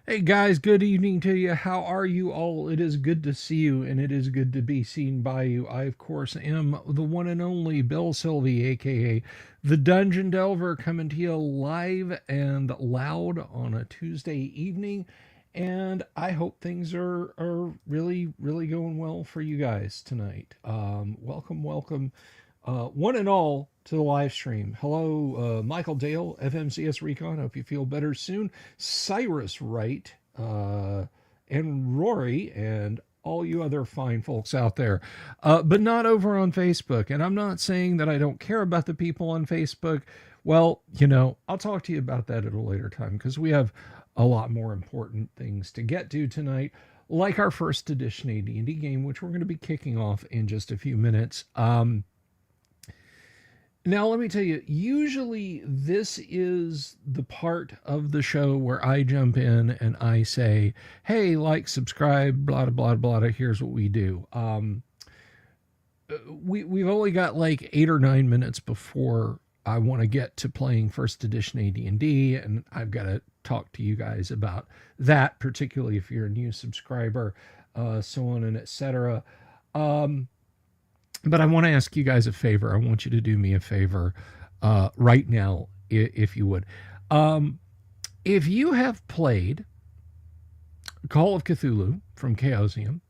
Hey guys, good evening to you. How are you all? It is good to see you and it is good to be seen by you. I, of course, am the one and only Bill Sylvie, aka the Dungeon Delver, coming to you live and loud on a Tuesday evening. And I hope things are really, really going well for you guys tonight. Welcome, one and all to the live stream. Hello, Michael Dale, FMCS Recon. Hope you feel better soon. Cyrus Wright, and Rory, and all you other fine folks out there, but not over on Facebook. And I'm not saying that I don't care about the people on Facebook. Well, I'll talk to you about that at a later time because we have a lot more important things to get to tonight, like our first edition AD&D game, which we're going to be kicking off in just a few minutes. Now, let me tell you, usually this is the part of the show where I jump in and I say, hey, like, subscribe, blah, blah, blah, blah, here's what we do. We've only got like 8 or 9 minutes before I want to get to playing first edition AD&D, and I've got to talk to you guys about that, particularly if you're a new subscriber, so on and etc. But I want to ask you guys a favor. I want you to do me a favor right now, if you would. If you have played Call of Cthulhu from Chaosium,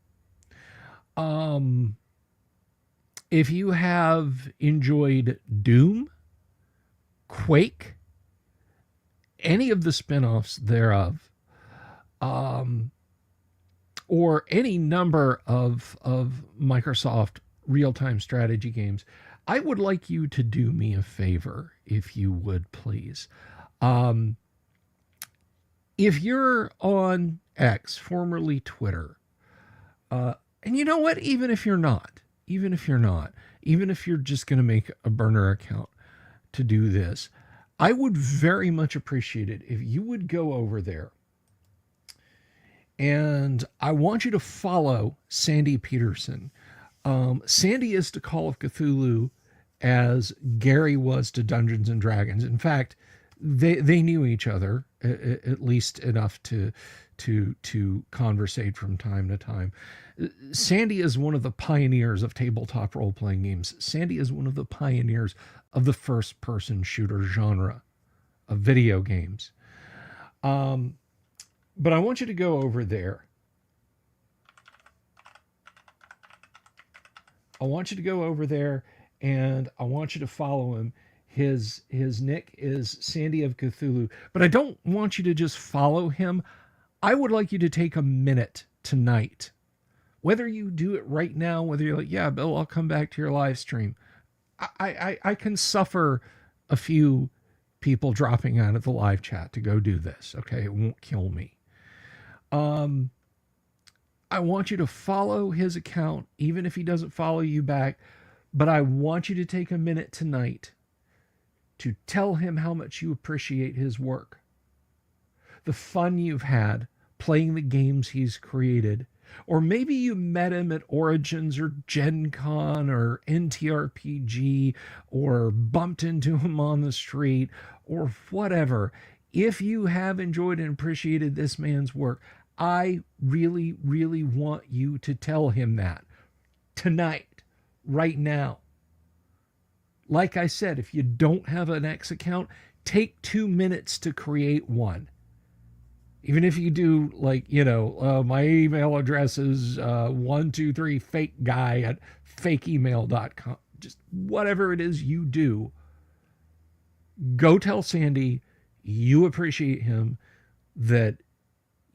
if you have enjoyed Doom, Quake, any of the spin-offs thereof, or any number of Microsoft real-time strategy games, I would like you to do me a favor, if you would, please. If you're on X, formerly Twitter, and you know what, even if you're just going to make a burner account to do this, I would very much appreciate it if you would go over there, and I want you to follow Sandy Peterson. Sandy is to Call of Cthulhu as Gary was to Dungeons and Dragons. In fact, they knew each other at least enough to conversate from time to time. Sandy is one of the pioneers of tabletop role-playing games. Sandy is one of the pioneers of the first-person shooter genre of video games. But I want you to go over there. I want you to go over there and I want you to follow him. His nick is Sandy of Cthulhu. But I don't want you to just follow him. I would like you to take a minute tonight. Whether you do it right now, whether you're like, yeah, Bill, I'll come back to your live stream. I can suffer a few people dropping out of the live chat to go do this. Okay, it won't kill me. I want you to follow his account, even if he doesn't follow you back. But I want you to take a minute tonight to tell him how much you appreciate his work, the fun you've had playing the games he's created. Or maybe you met him at Origins or Gen Con or NTRPG, or bumped into him on the street or whatever. If you have enjoyed and appreciated this man's work, I really, really want you to tell him that tonight, right now. Like I said, if you don't have an X account, take 2 minutes to create one. Even if you do, like, my email address is 123fakeguy@fakeemail.com. Just whatever it is you do, go tell Sandy you appreciate him, that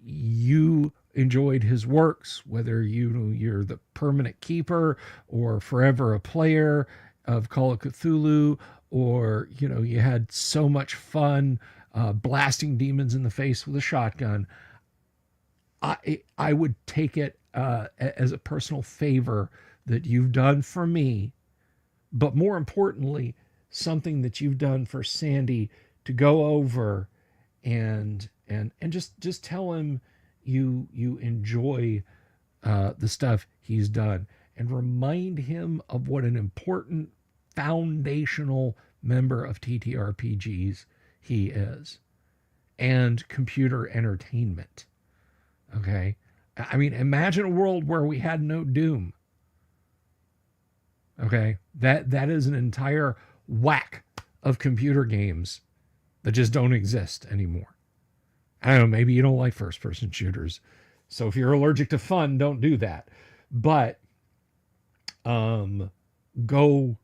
you enjoyed his works, whether you're the permanent keeper or forever a player of Call of Cthulhu, or you had so much fun blasting demons in the face with a shotgun. I would take it as a personal favor that you've done for me, but more importantly, something that you've done for Sandy, to go over and just tell him you enjoy the stuff he's done, and remind him of what an important foundational member of TTRPGs he is, and computer entertainment. Okay. I mean, imagine a world where we had no Doom. Okay. That is an entire whack of computer games that just don't exist anymore. I don't know, maybe you don't like first person shooters. So if you're allergic to fun, don't do that. But go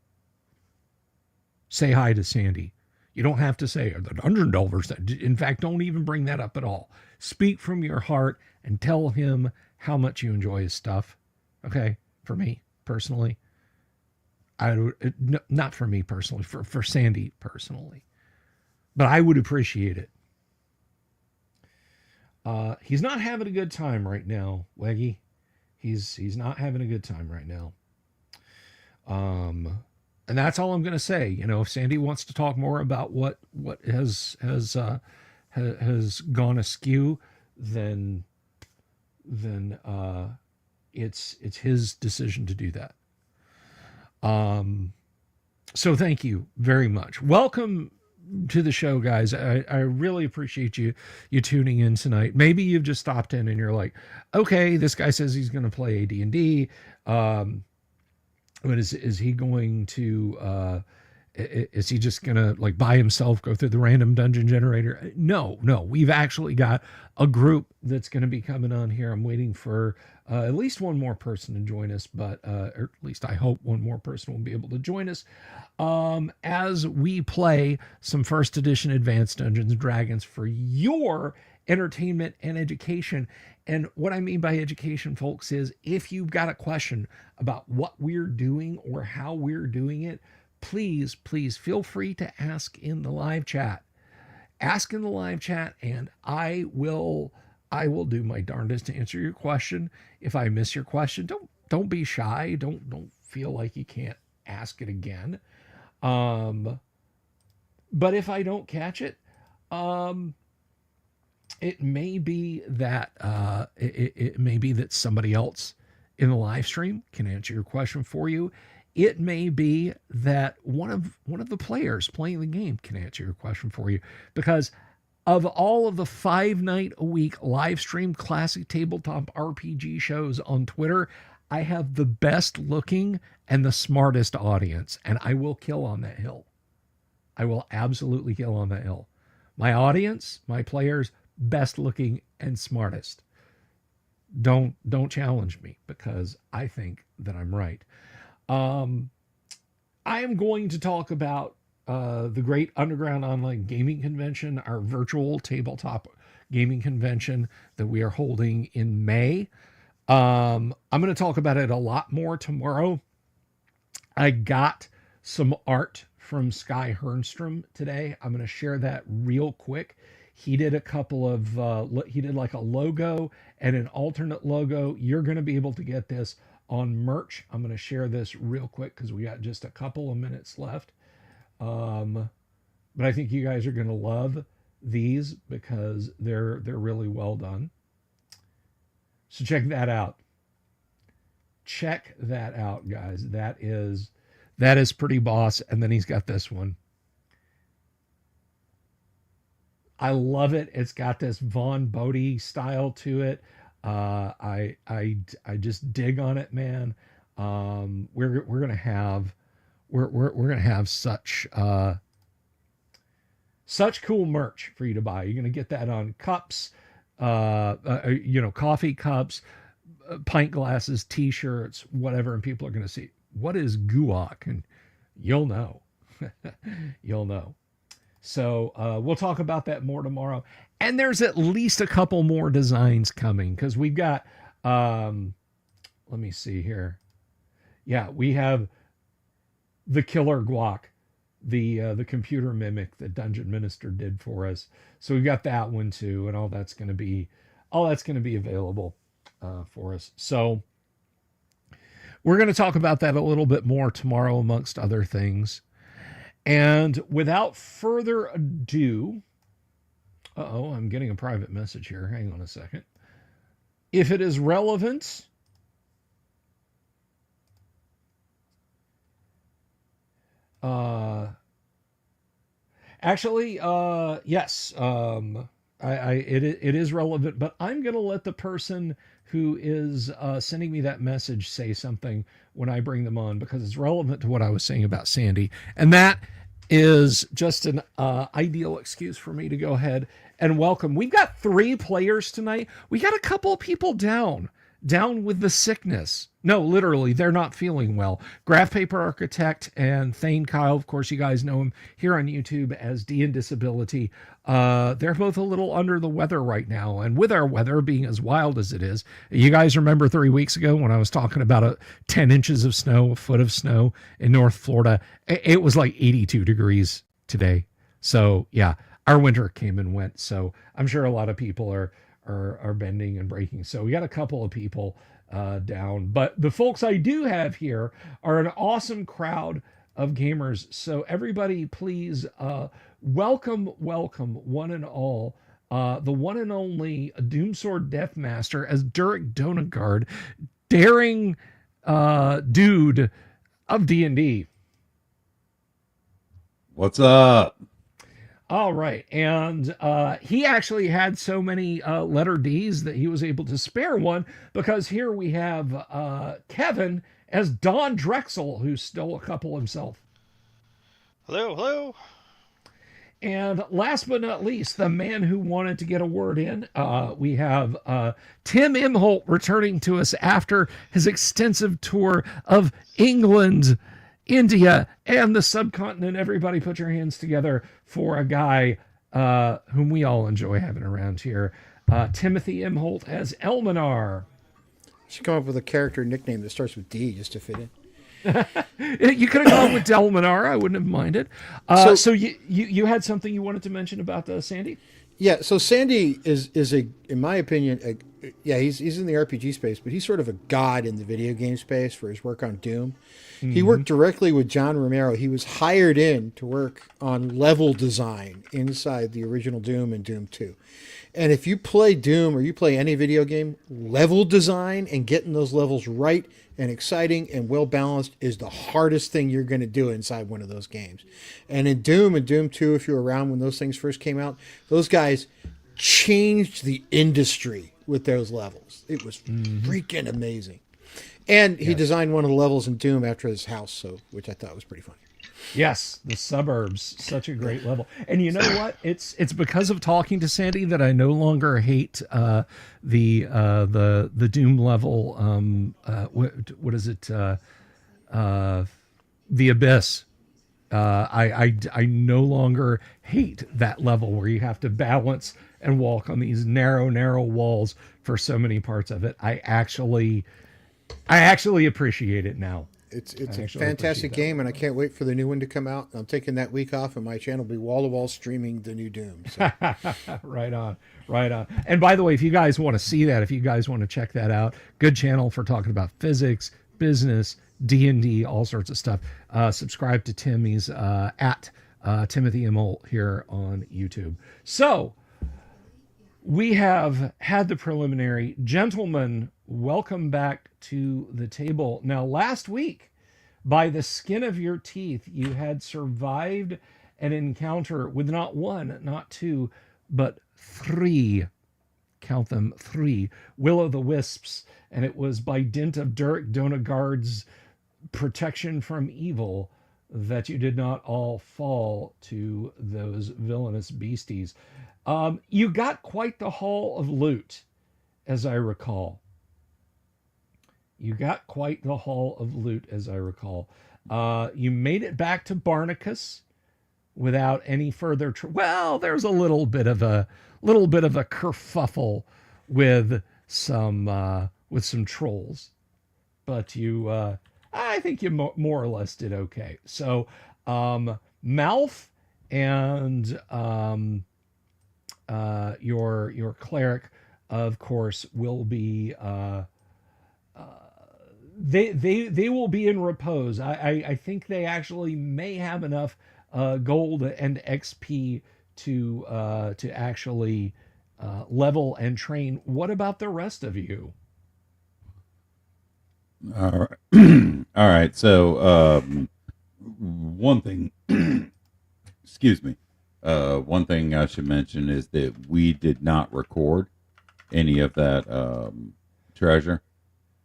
say hi to Sandy. You don't have to say the Dungeon Delvers. In fact, don't even bring that up at all. Speak from your heart and tell him how much you enjoy his stuff. Okay, for me personally, not for me personally, for Sandy personally, but I would appreciate it. He's not having a good time right now, Weggy. He's not having a good time right now. And that's all I'm going to say. You know, if Sandy wants to talk more about what has gone askew, then it's his decision to do that. So thank you very much. Welcome to the show, guys. I really appreciate you tuning in tonight. Maybe you've just stopped in and you're like, okay, this guy says he's going to play AD&D. But is he going to is he just gonna like by himself go through the random dungeon generator? No, we've actually got a group that's going to be coming on here. I'm waiting for at least one more person to join us, but or at least I hope one more person will be able to join us as we play some first edition Advanced Dungeons and Dragons for your entertainment and education. And what I mean by education, folks, is if you've got a question about what we're doing or how we're doing it, please feel free to ask in the live chat. Ask in the live chat, and I will do my darndest to answer your question. If I miss your question, don't be shy. Don't feel like you can't ask it again. But if I don't catch it, it may be that it may be that somebody else in the live stream can answer your question for you. It may be that one of the players playing the game can answer your question for you, because of all of the 5-night-a-week live stream classic tabletop RPG shows on Twitter, I have the best looking and the smartest audience, and I will kill on that hill. I will absolutely kill on that hill. My audience, my players, best looking and smartest. Don't challenge me, because I think that I'm right. I am going to talk about the Great Underground Online Gaming Convention, our virtual tabletop gaming convention that we are holding in May. I'm going to talk about it a lot more tomorrow. I got some art from Sky Hernstrom today. I'm going to share that real quick. He did a couple of, he did like a logo and an alternate logo. You're going to be able to get this on merch. I'm going to share this real quick because we got just a couple of minutes left. But I think you guys are going to love these because they're really well done. So check that out. Check that out, guys. That is pretty boss. And then he's got this one. I love it. It's got this Von Bodie style to it. I just dig on it, man. We're gonna have such cool merch for you to buy. You're gonna get that on cups, coffee cups, pint glasses, T-shirts, whatever, and people are gonna see what is guac, and you'll know, you'll know. So we'll talk about that more tomorrow. And there's at least a couple more designs coming because we've got, let me see here. Yeah, we have the Killer Guac, the computer mimic that Dungeon Minister did for us. So we've got that one too, and all that's going to be available for us. So we're going to talk about that a little bit more tomorrow, amongst other things. And without further ado, I'm getting a private message here. Hang on a second. If it is relevant, yes. It is relevant, but I'm going to let the person who is sending me that message say something when I bring them on because it's relevant to what I was saying about Sandy, and that is just an ideal excuse for me to go ahead and welcome. We've got 3 players tonight. We got a couple of people down with the sickness. No, literally, they're not feeling well. Graph Paper Architect and Thane Kyle, of course, you guys know him here on YouTube as D and Disability. They're both a little under the weather right now. And with our weather being as wild as it is, you guys remember 3 weeks ago when I was talking about 10 inches of snow, a foot of snow in North Florida? It was like 82 degrees today. So, yeah, our winter came and went. So I'm sure a lot of people are bending and breaking. So we got a couple of people down. But the folks I do have here are an awesome crowd of gamers. So everybody, please welcome one and all. The one and only Doomsword Deathmaster as Durek Donagard, daring dude of D&D. What's up? All right. And he actually had so many letter D's that he was able to spare one because here we have Kevin as Don Drexel, who stole a couple himself. Hello, hello. And last but not least, the man who wanted to get a word in, we have Tim Imholt returning to us after his extensive tour of England, India, and the subcontinent. Everybody put your hands together for a guy whom we all enjoy having around here. Timothy Imholt as Elminar. Should come up with a character nickname that starts with D just to fit in. You could have gone with Delminar. I wouldn't have minded. So you had something you wanted to mention about Sandy? Yeah, so Sandy is a, in my opinion, he's in the RPG space, but he's sort of a god in the video game space for his work on Doom. Mm-hmm. He worked directly with John Romero. He was hired in to work on level design inside the original Doom and Doom 2. And if you play Doom or you play any video game, level design and getting those levels right and exciting and well balanced is the hardest thing you're going to do inside one of those games. And in Doom and Doom 2, if you were around when those things first came out, those guys changed the industry with those levels. It was freaking amazing. And he designed one of the levels in Doom after his house, so which I thought was pretty funny. Yes, the suburbs, such a great level. And you know what? It's because of talking to Sandy that I no longer hate the Doom level. What is it? The Abyss. I no longer hate that level where you have to balance and walk on these narrow walls for so many parts of it. I actually appreciate it now. It's a fantastic game, and I can't wait for the new one to come out. I'm taking that week off, and my channel will be wall-to-wall streaming the new Doom. So. Right on. And by the way, if you guys want to see that, if you guys want to check that out, good channel for talking about physics, business, D&D, all sorts of stuff. Subscribe to Tim. He's at Timothy Imholt here on YouTube. So we have had the preliminary. Gentlemen, welcome back to the table. Now, last week, by the skin of your teeth, you had survived an encounter with not one, not two, but 3, count them, 3, will-o'-the-wisps, and it was by dint of Durek Donagard's protection from evil that you did not all fall to those villainous beasties. You got quite the haul of loot, as I recall. You made it back to Barnacus without any further. Well, there's a little bit of a kerfuffle with some trolls, but I think you more or less did okay. So, Malf and your cleric, of course, will be. They will be in repose. I think they actually may have enough gold and XP to actually level and train. What about the rest of you? All right. All right. So one thing, excuse me. One thing I should mention is that we did not record any of that treasure.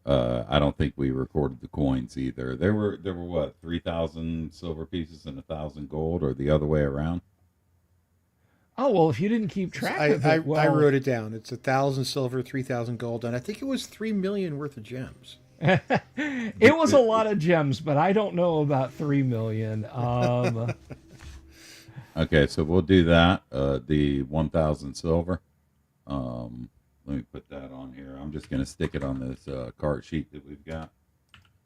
I don't think we recorded the coins either. There were what, 3,000 silver pieces and 1,000 gold, or the other way around. Oh, well, if you didn't keep track I, of I, it, well, I wrote it down. It's 1,000 silver, 3,000 gold, and I think it was 3 million worth of gems. it was a lot of gems, but I don't know about 3 million. Okay, so we'll do that. The 1,000 silver. Let me put that on here. I'm just gonna stick it on this card sheet that we've got.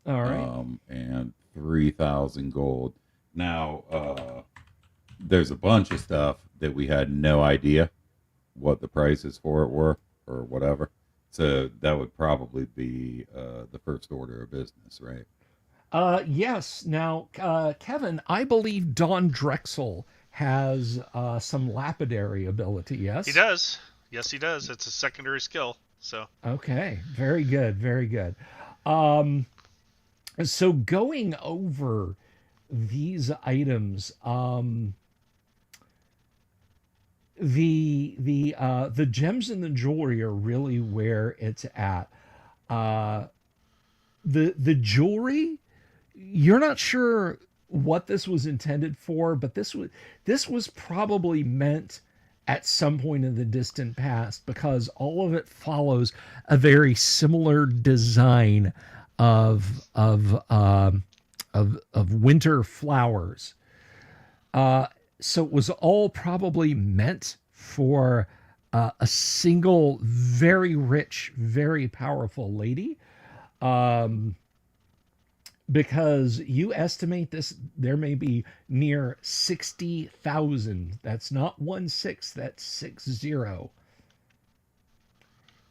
All right. And 3,000 gold. Now, there's a bunch of stuff that we had no idea what the prices for it were or whatever. So that would probably be the first order of business, right? Yes. Now, Kevin, I believe Don Drexel has some lapidary ability. Yes. He does. Yes, he does. It's a secondary skill. So Okay. Very good. Very good. So going over these items, the gems and the jewelry are really where it's at. The jewelry, you're not sure what this was intended for, but this was probably meant at some point in the distant past, because all of it follows a very similar design of winter flowers. So it was all probably meant for a single, very rich, very powerful lady. Because you estimate this, there may be near 60,000. That's not 1 6, that's 60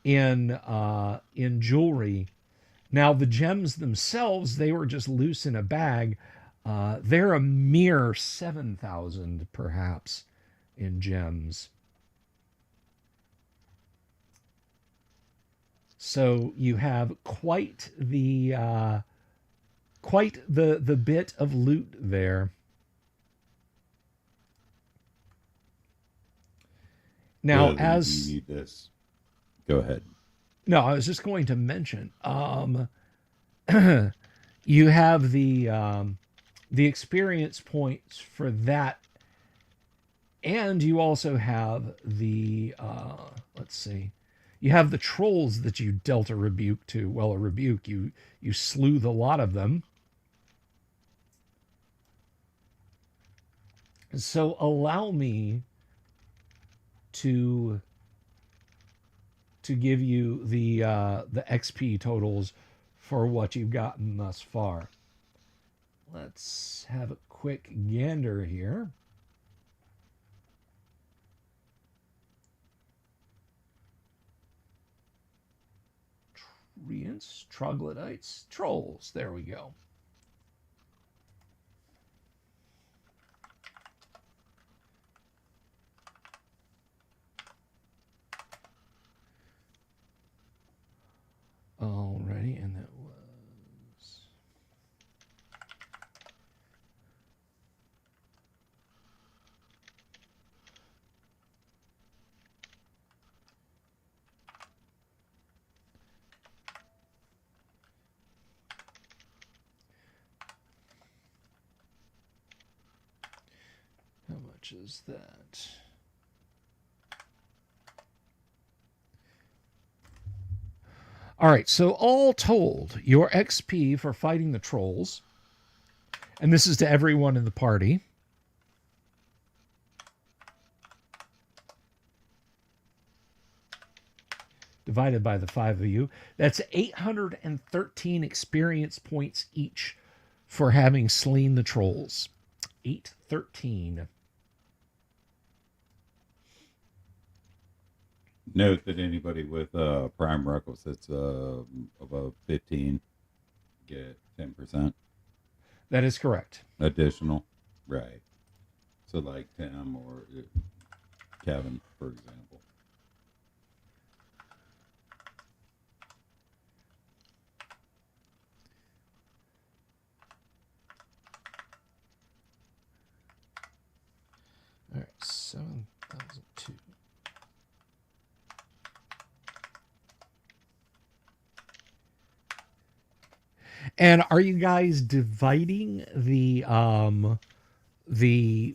in jewelry. Now the gems themselves, they were just loose in a bag. They're a mere 7,000 perhaps in gems. So you have quite the bit of loot there. Now, Do as you need this? Go ahead. no, I was just going to mention, you have the experience points for that, and you also have the let's see, you have the trolls that you dealt a rebuke to. Well, a rebuke, you slew the lot of them. So allow me to give you the XP totals for what you've gotten thus far. Let's have a quick gander here. Treants, troglodytes, trolls. There we go. Alrighty, and that was how much is that? All right, so all told, your XP for fighting the trolls, and this is to everyone in the party, divided by the 5 of you, that's 813 experience points each for having slain the trolls. 813. Note that anybody with prime requisites above 15 get 10% That is correct. additional. Right. So like Tim or Kevin, for example. All right, And are you guys dividing the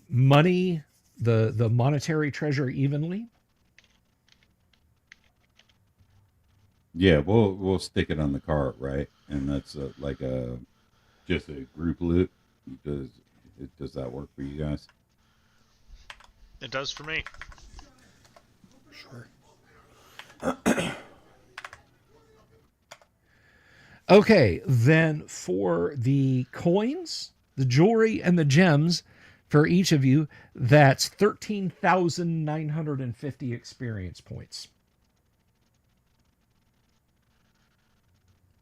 money, the monetary treasure evenly? Yeah, we'll stick it on the cart, right? And that's like a just a group loot. Does does that work for you guys? It does for me. Sure. Okay, then for the coins, the jewelry, and the gems for each of you, that's 13,950 experience points.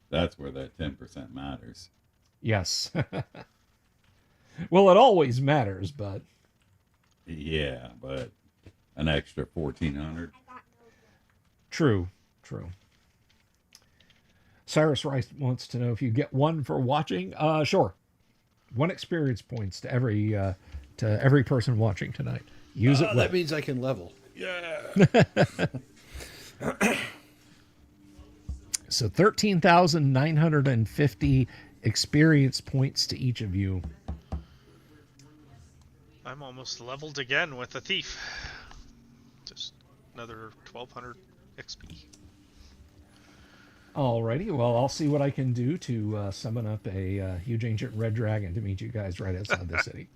That's where that 10% matters. Yes. Well, it always matters, but Yeah, but an extra 1,400. true, true. Cyrus Rice wants to know if you get one for watching. Sure. One experience points to every person watching tonight. Use it well. That means I can level. Yeah. So 13,950 experience points to each of you. I'm almost leveled again with a thief. Just another 1,200 XP. Alrighty, well, I'll see what I can do to summon up a huge ancient red dragon to meet you guys right outside the city.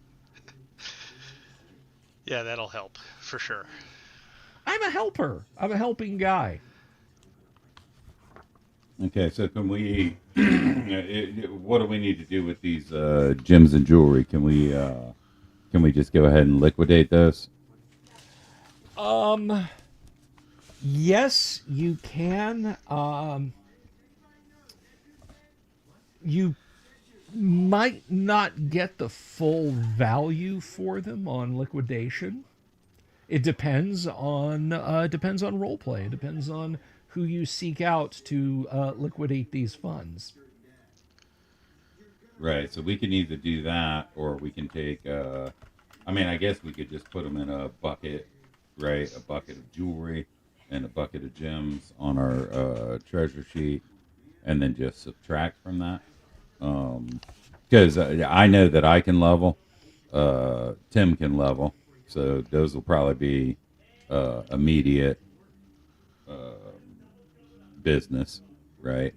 Yeah, that'll help for sure. I'm a helper. I'm a helping guy. Okay, so can we? What do we need to do with these gems and jewelry? Can we just go ahead and liquidate those? Yes, you can. You might not get the full value for them on liquidation. It depends on role play. It depends on who you seek out to liquidate these funds. Right. So we can either do that, or we can take. I mean, I guess we could just put them in a bucket, right? A bucket of jewelry and a bucket of gems on our treasure sheet, and then just subtract from that. Because I know that I can level, Tim can level, so those will probably be immediate business, right?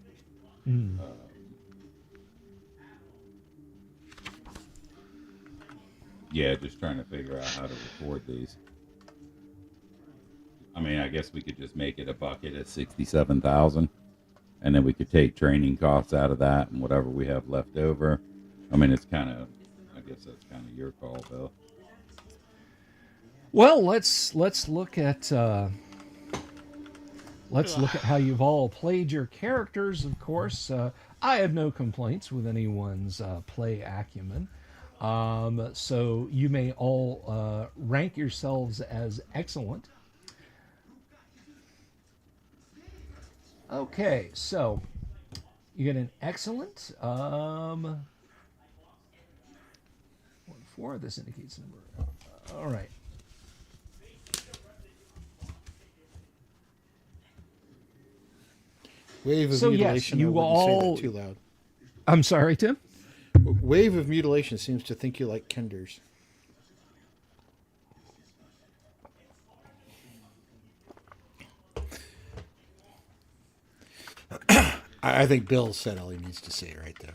Yeah, just trying to figure out how to record these. I mean, I guess we could just make it a bucket at 67,000. And then we could take training costs out of that and whatever we have left over. I mean, it's kind of, I guess that's kind of your call, Bill. Well, let's look at how you've all played your characters. Of course, I have no complaints with anyone's play acumen. So you may all rank yourselves as excellent. Okay, so you get an excellent. 1-4. This indicates number. All right. Wave of So, yes, mutilation. you I wouldn't all- say that too loud. I'm sorry, Tim. Wave of mutilation seems to think you like Kenders. I think Bill said all he needs to say right there.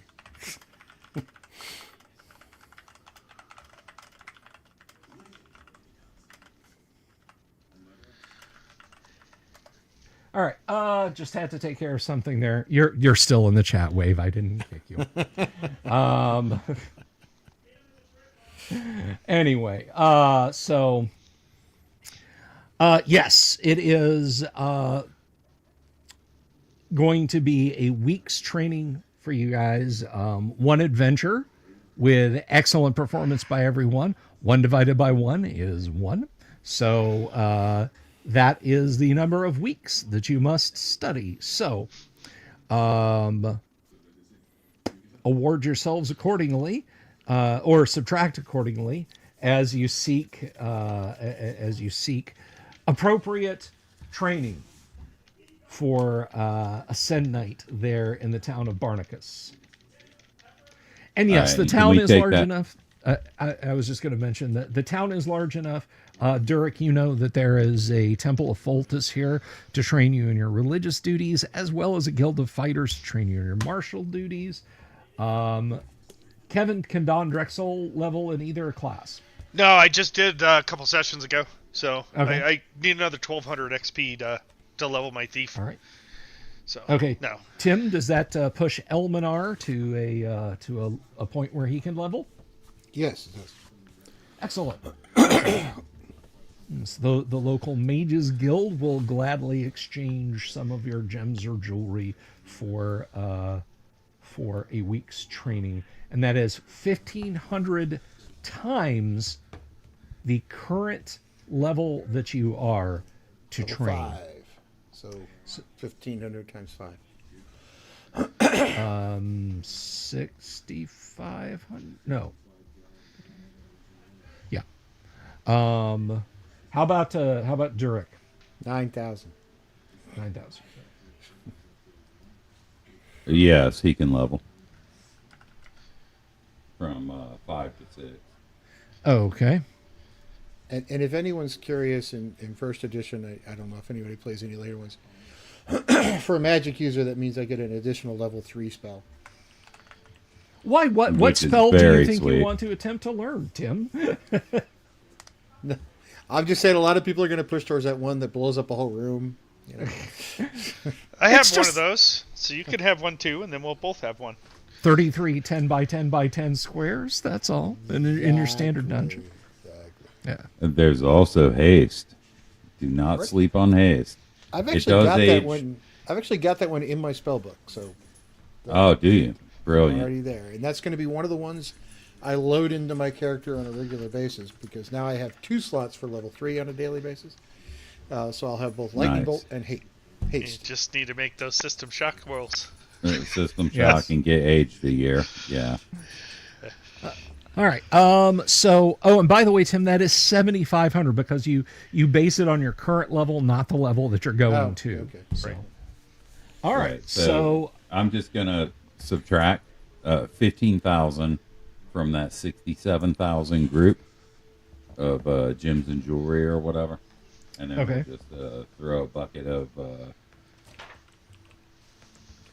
All right. Just had to take care of something there. You're still in the chat, Wave. I didn't kick you. Anyway, so yes, it is going to be a week's training for you guys. One adventure with excellent performance by everyone. 1 divided by 1 is 1. So that is the number of weeks that you must study. So award yourselves accordingly, or subtract accordingly as you seek appropriate training for Ascend Night there in the town of Barnacus. And All yes, right, the and can town we is take large that? enough. I was just going to mention that the town is large enough. Durek, you know that there is a Temple of Foltus here to train you in your religious duties, as well as a Guild of Fighters to train you in your martial duties. Kevin, can Don Drexel level in either class? No, I just did a couple sessions ago, so Okay. I need another 1200 XP to level my thief. All right. So Okay. no. Tim, does that push Elminar to a point where he can level? Yes, it does. Excellent. Excellent. So the local mages guild will gladly exchange some of your gems or jewelry for a week's training, and that is 1,500 times the current level that you are to Level train. 5. So 1,500 times 5. 6,500. No. Yeah. How about Durek? 9,000. 9,000. Yes, he can level from 5 to 6. Okay. And if anyone's curious, in first edition, I don't know if anybody plays any later ones. For a magic user, that means I get an additional level 3 spell. Why? What Which is spell do you very think sweet. you want to attempt to learn, Tim? I'm just saying a lot of people are going to push towards that one that blows up a whole room. You know. I have It's one just- of those, so you can have one too, and then we'll both have one. 33 10 by 10 by 10 squares. That's all in your standard dungeon. Exactly. Yeah. And there's also haste. Do not Right. sleep on haste. I've It actually does got age. that one. I've actually got that one in my spell book, so Oh, do you? Brilliant. already there. And that's going to be one of the ones I load into my character on a regular basis, because now I have 2 slots for level 3 on a daily basis. So I'll have both lightning Nice. bolt and You haste. just need to make those system shock rolls. System shock Yes. and get aged a year. Yeah. All right. So, and by the way, Tim, that is 7,500 because you base it on your current level, not the level that you're going Oh, to. okay. So. Right. All right. So, I'm just gonna subtract 15,000 from that 67,000 group of gems and jewelry or whatever, and then Okay. we'll just throw a bucket of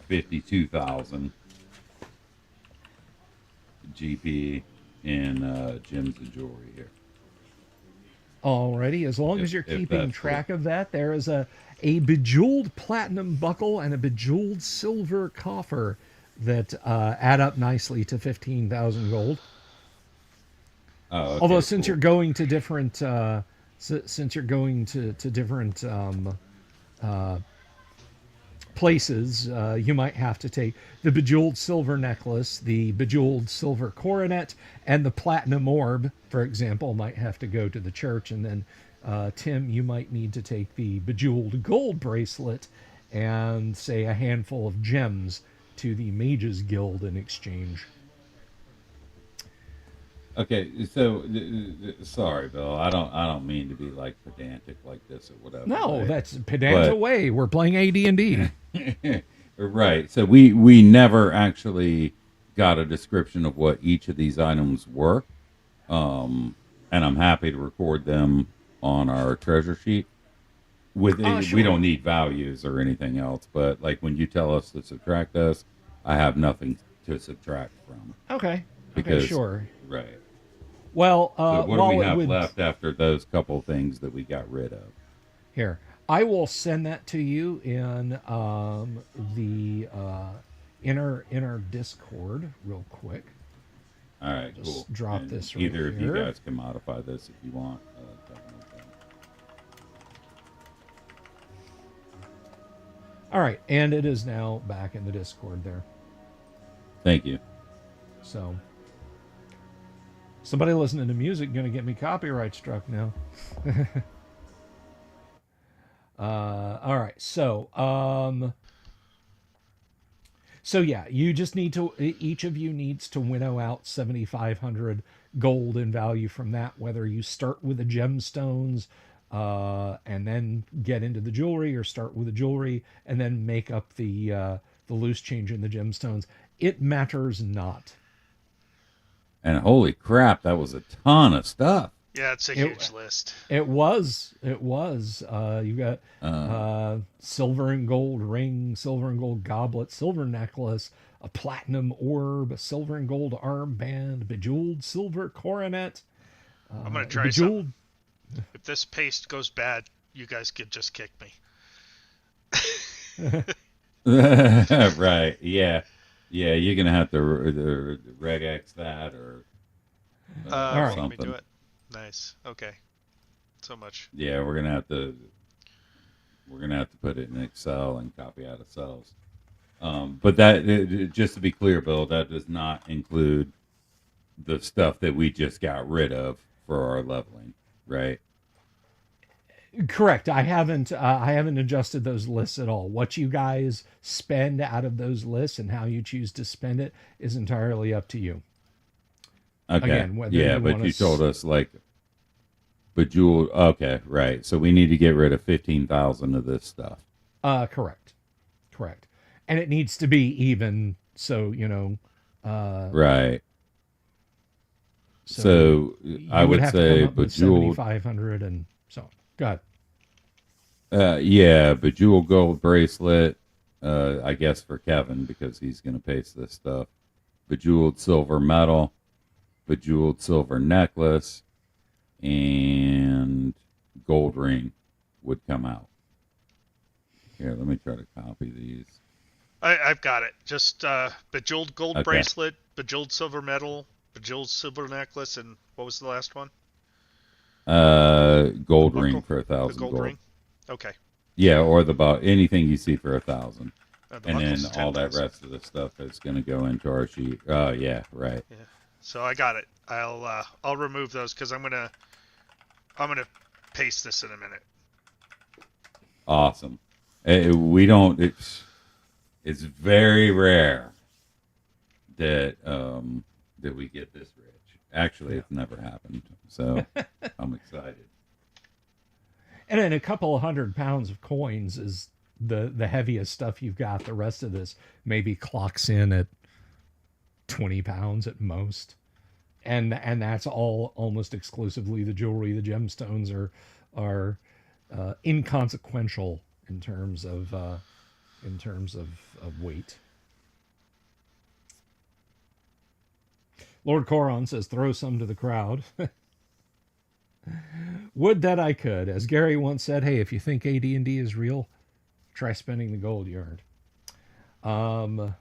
52,000 GP in gems and jewelry here. alrighty. As long as you're If keeping that's track of that, there is a bejeweled platinum buckle and a bejeweled silver coffer that add up nicely to 15,000 gold. Oh, okay, Although since cool. you're going to different since you're going to different places, you might have to take the bejeweled silver necklace, the bejeweled silver coronet, and the platinum orb, for example, might have to go to the church. And then Tim, you might need to take the bejeweled gold bracelet and, say, a handful of gems to the Mages Guild in exchange. Okay, so sorry, Bill. I don't mean to be like pedantic like this or whatever. No, right? that's pedant But- away. We're playing AD&D. Right. So we never actually got a description of what each of these items were, and I'm happy to record them on our treasure sheet. Sure. We don't need values or anything else, but like when you tell us to subtract this, I have nothing to subtract from. Okay. Because- Okay, sure. Right. Well, So what do while we it have would left after those couple things that we got rid of? here, I will send that to you in the inner Discord real quick. All right, Just cool. drop And this right either of you here. guys can modify this if you want. All right, and it is now back in the Discord there. Thank you. So, somebody listening to music going to get me copyright struck now. All right, so yeah, you just need to. Each of you needs to winnow out 7,500 gold in value from that. Whether you start with the gemstones and then get into the jewelry, or start with the jewelry and then make up the loose change in the gemstones. It matters not. And holy crap, that was a ton of stuff. Yeah, it's a huge list. It was. You got silver and gold ring, silver and gold goblet, silver necklace, a platinum orb, a silver and gold armband, bejeweled silver coronet, I'm gonna try bejeweled. something. If this paste goes bad, you guys could just kick me. Right. Yeah. Yeah. You're gonna have to regex that or All right. Let me something. do it. Nice. Okay. So much. Yeah, we're gonna have to put it in Excel and copy out of cells. But just to be clear, Bill, that does not include the stuff that we just got rid of for our leveling, right? Correct. I haven't adjusted those lists at all. What you guys spend out of those lists and how you choose to spend it is entirely up to you. Okay. Again, whether Yeah, you but wanna you told us like bejeweled. Okay, right. So we need to get rid of 15,000 of this stuff. Correct. And it needs to be even. So Right. So So you I would have to say come up with bejeweled. 7,500 and so on. Go ahead. Yeah, bejeweled gold bracelet. I guess for Kevin because he's gonna paste this stuff. Bejeweled silver medal, bejeweled silver necklace, and gold ring would come out. Here, let me try to copy these. I've got it. Just bejeweled gold Okay. bracelet, bejeweled silver medal, bejeweled silver necklace, and what was the last one? Gold The ring buckle? for The 1,000 gold gold. ring. Okay. Yeah, or anything you see for 1,000, The and then buckle's all that 10,000. rest of the stuff is going to go into our sheet. Oh yeah, right. Yeah. So I got it. I'll remove those because I'm gonna paste this in a minute. Awesome. We don't. It's very rare that that we get this rich. Actually, it's never happened. So I'm excited. And then a couple of 100 pounds of coins is the heaviest stuff you've got. The rest of this maybe clocks in at 20 pounds at most. And that's all almost exclusively the jewelry. The gemstones are inconsequential in terms of weight. Lord Coron says, throw some to the crowd. Would that I could. As Gary once said, hey, if you think AD&D is real, try spending the gold you earned.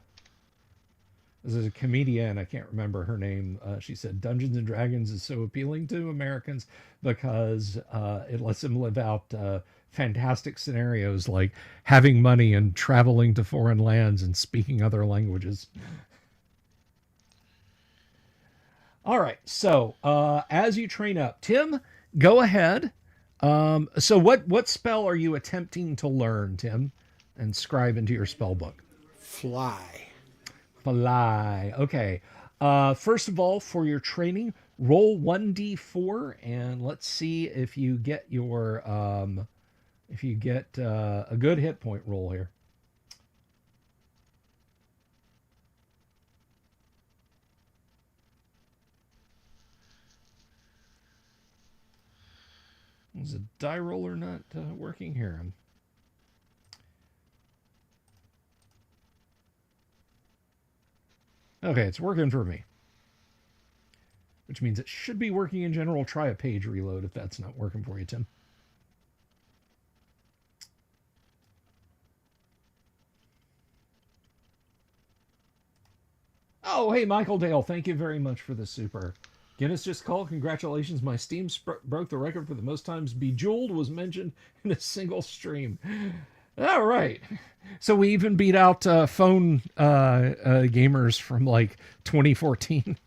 This is a comedian, I can't remember her name. She said, Dungeons and Dragons is so appealing to Americans because it lets them live out fantastic scenarios like having money and traveling to foreign lands and speaking other languages. All right, so as you train up, Tim, go ahead. So what spell are you attempting to learn, Tim, and scribe into your spell book? Fly. Fly. Okay. First of all, for your training, roll 1d4 and let's see if you get your a good hit point roll here. Is a die roller not working here? Okay, it's working for me. Which means it should be working in general. Try a page reload if that's not working for you, Tim. Oh, hey, Michael Dale, thank you very much for the super. Guinness just called. Congratulations. My Steam broke the record for the most times Bejeweled was mentioned in a single stream. All right. So we even beat out phone gamers from like 2014.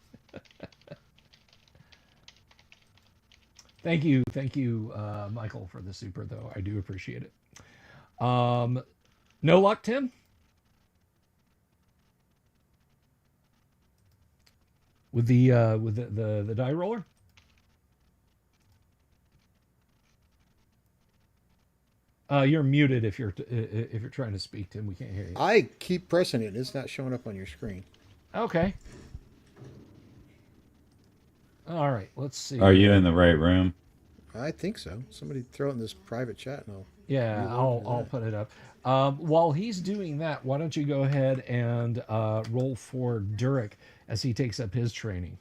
Thank you, Michael, for the super, though. I do appreciate it. No luck, Tim? With the die roller? You're muted if you're trying to speak, Tim. We can't hear you. I keep pressing it. It's not showing up on your screen. Okay. All right, let's see. Are you in the right room? I think so. Somebody throw it in this private chat and I'll Yeah, reload into I'll that. put it up. While he's doing that, why don't you go ahead and roll for Durek as he takes up his training?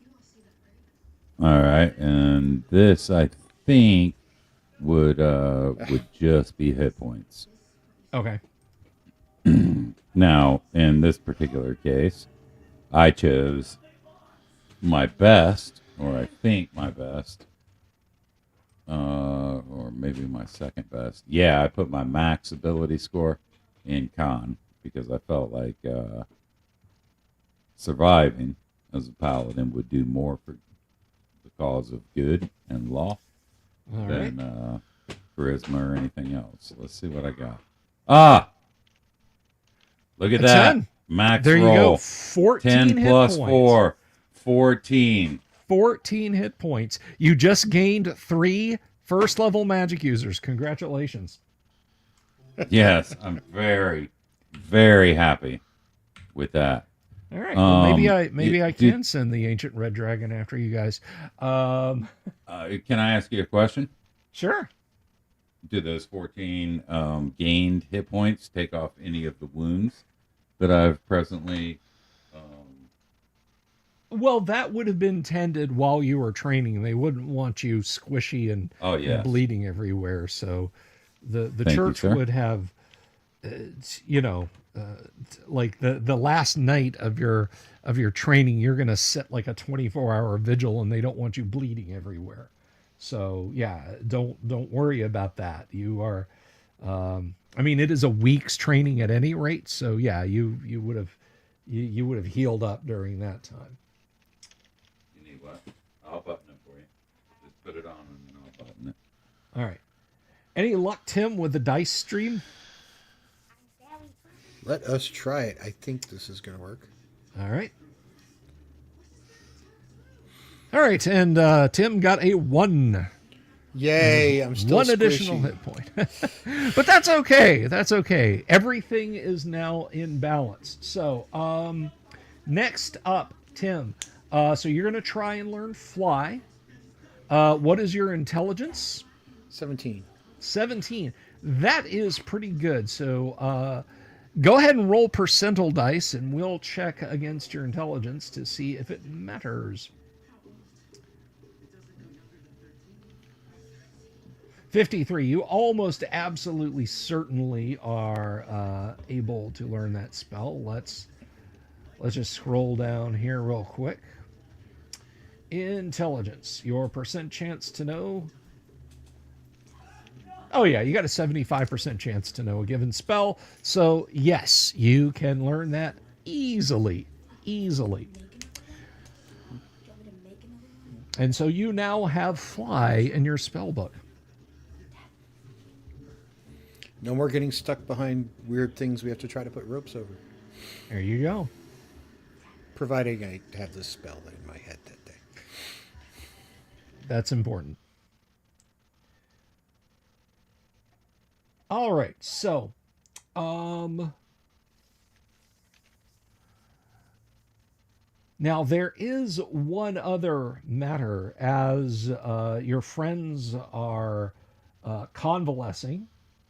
All right, and this I think would just be hit points. Okay. Now, in this particular case, I chose my best, or I think my best, or maybe my second best. Yeah, I put my max ability score in con because I felt like surviving as a paladin would do more for the cause of good and law All than right. charisma or anything else. Let's see what I got. Ah, look at A that. 10. Max There you roll. go. 14 10 hit plus points. 4. 14. 14 hit points. You just gained 3 first level magic users. Congratulations. Yes, I'm very, very happy with that. All right. Well, maybe I do- can send the ancient red dragon after you guys. Can I ask you a question? Sure. Do those 14 gained hit points take off any of the wounds that I've presently? Well, that would have been tended while you were training. They wouldn't want you squishy and, Oh, and yes. bleeding everywhere. So the Thank you, church sir. would have, you know, like the last night of your training, you're gonna set like a 24-hour vigil, and they don't want you bleeding everywhere. So yeah, don't worry about that. You are, I mean, it is a week's training at any rate. So yeah, you would have you would have healed up during that time. You need what? I'll button it for you. Just put it on and then I'll button it. All right. Any luck, Tim, with the dice stream? Let us try it. I think this is going to work. All right. All right, and Tim got a 1. Yay! I'm still One squishy. additional hit point. But that's okay. That's okay. Everything is now in balance. So, next up, Tim. So you're going to try and learn fly. What is your intelligence? 17. 17. That is pretty good. So go ahead and roll percentile dice, and we'll check against your intelligence to see if it matters. 53. You almost absolutely certainly are able to learn that spell. Let's just scroll down here real quick. Intelligence. Your percent chance to know. Oh yeah, you got a 75% chance to know a given spell. So yes, you can learn that easily. Easily. And so you now have fly in your spell book. No more getting stuck behind weird things we have to try to put ropes over. There you go. Providing I have this spell in my head that day. That's important. All right, so now there is one other matter as your friends are convalescing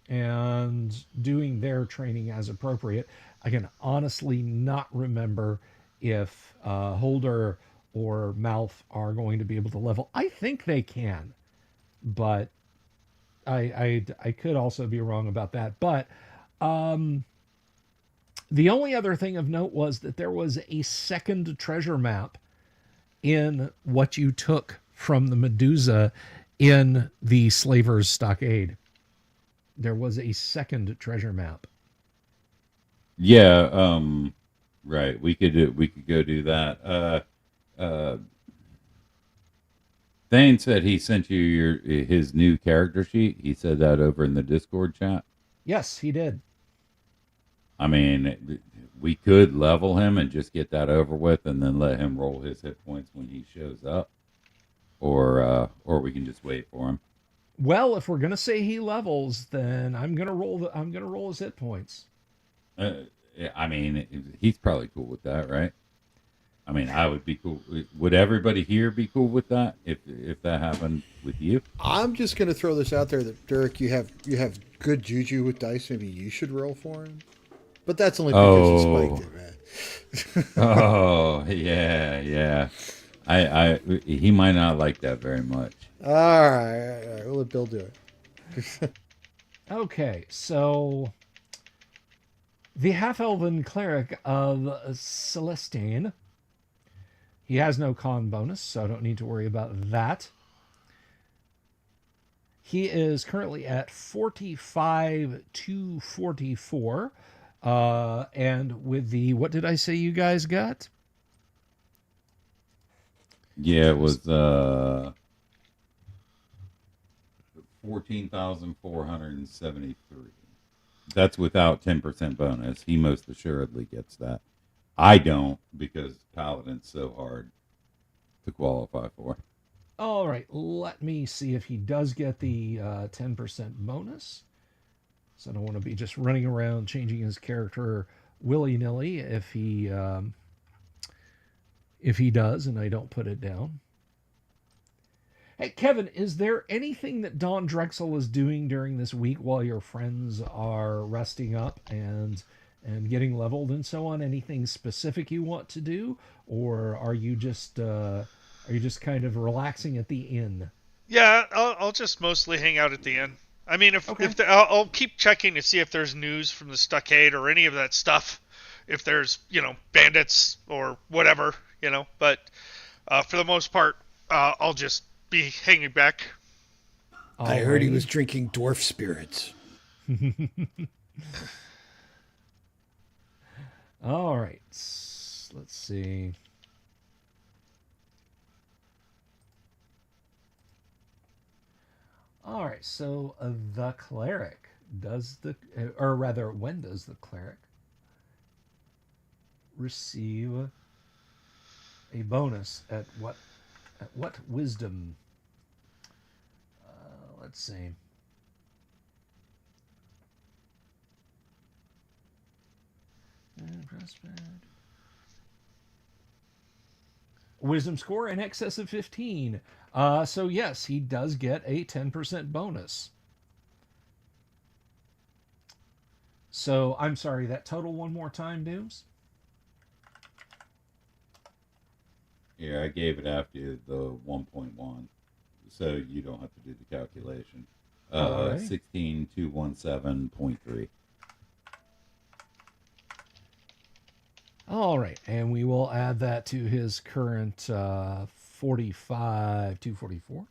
and doing their training as appropriate. I can honestly not remember if Holder or Mouth are going to be able to level. I think they can, but I could also be wrong about that. But the only other thing of note was that there was a second treasure map in what you took from the Medusa in the Slaver's Stockade. There was a second treasure map. Yeah, right. We could go do that. Thane said he sent you his new character sheet. He said that over in the Discord chat. Yes, he did. I mean, we could level him and just get that over with, and then let him roll his hit points when he shows up, or we can just wait for him. Well, if we're gonna say he levels, then I'm gonna roll his hit points. I mean, he's probably cool with that, right? I mean, I would be cool. Would everybody here be cool with that if that happened with you? I'm just going to throw this out there that Derek, you have good juju with dice. Maybe you should roll for him. But that's only because he spiked Oh, it, man. oh, yeah, yeah. He might not like that very much. All right. We'll let Bill do it. Okay, so the half-elven cleric of Celestine. He has no con bonus, so I don't need to worry about that. He is currently at 45 to 44. And with the, what did I say you guys got? Yeah, it was 14,473. That's without 10% bonus. He most assuredly gets that. I don't because Paladin's so hard to qualify for. All right, let me see if he does get the 10% bonus. So I don't want to be just running around changing his character willy-nilly if he does and I don't put it down. Hey, Kevin, is there anything that Don Drexel is doing during this week while your friends are resting up and getting leveled and so on? Anything specific you want to do, or are you just kind of relaxing at the inn? Yeah, I'll just mostly hang out at the end. I mean, Okay. I'll keep checking to see if there's news from the stockade or any of that stuff. If there's bandits or whatever, But for the most part, I'll just be hanging back. I heard he Alrighty. was drinking dwarf spirits. All right. Let's see. All right. So the cleric or rather, when does the cleric receive a bonus at what wisdom? Let's see. Wisdom score in excess of 15. So yes, he does get a 10% bonus. So I'm sorry, that total one more time, Dooms? Yeah, I gave it after the 1.1, so you don't have to do the calculation. Alrighty. 16217.3. All right, and we will add that to his current 45 to 44.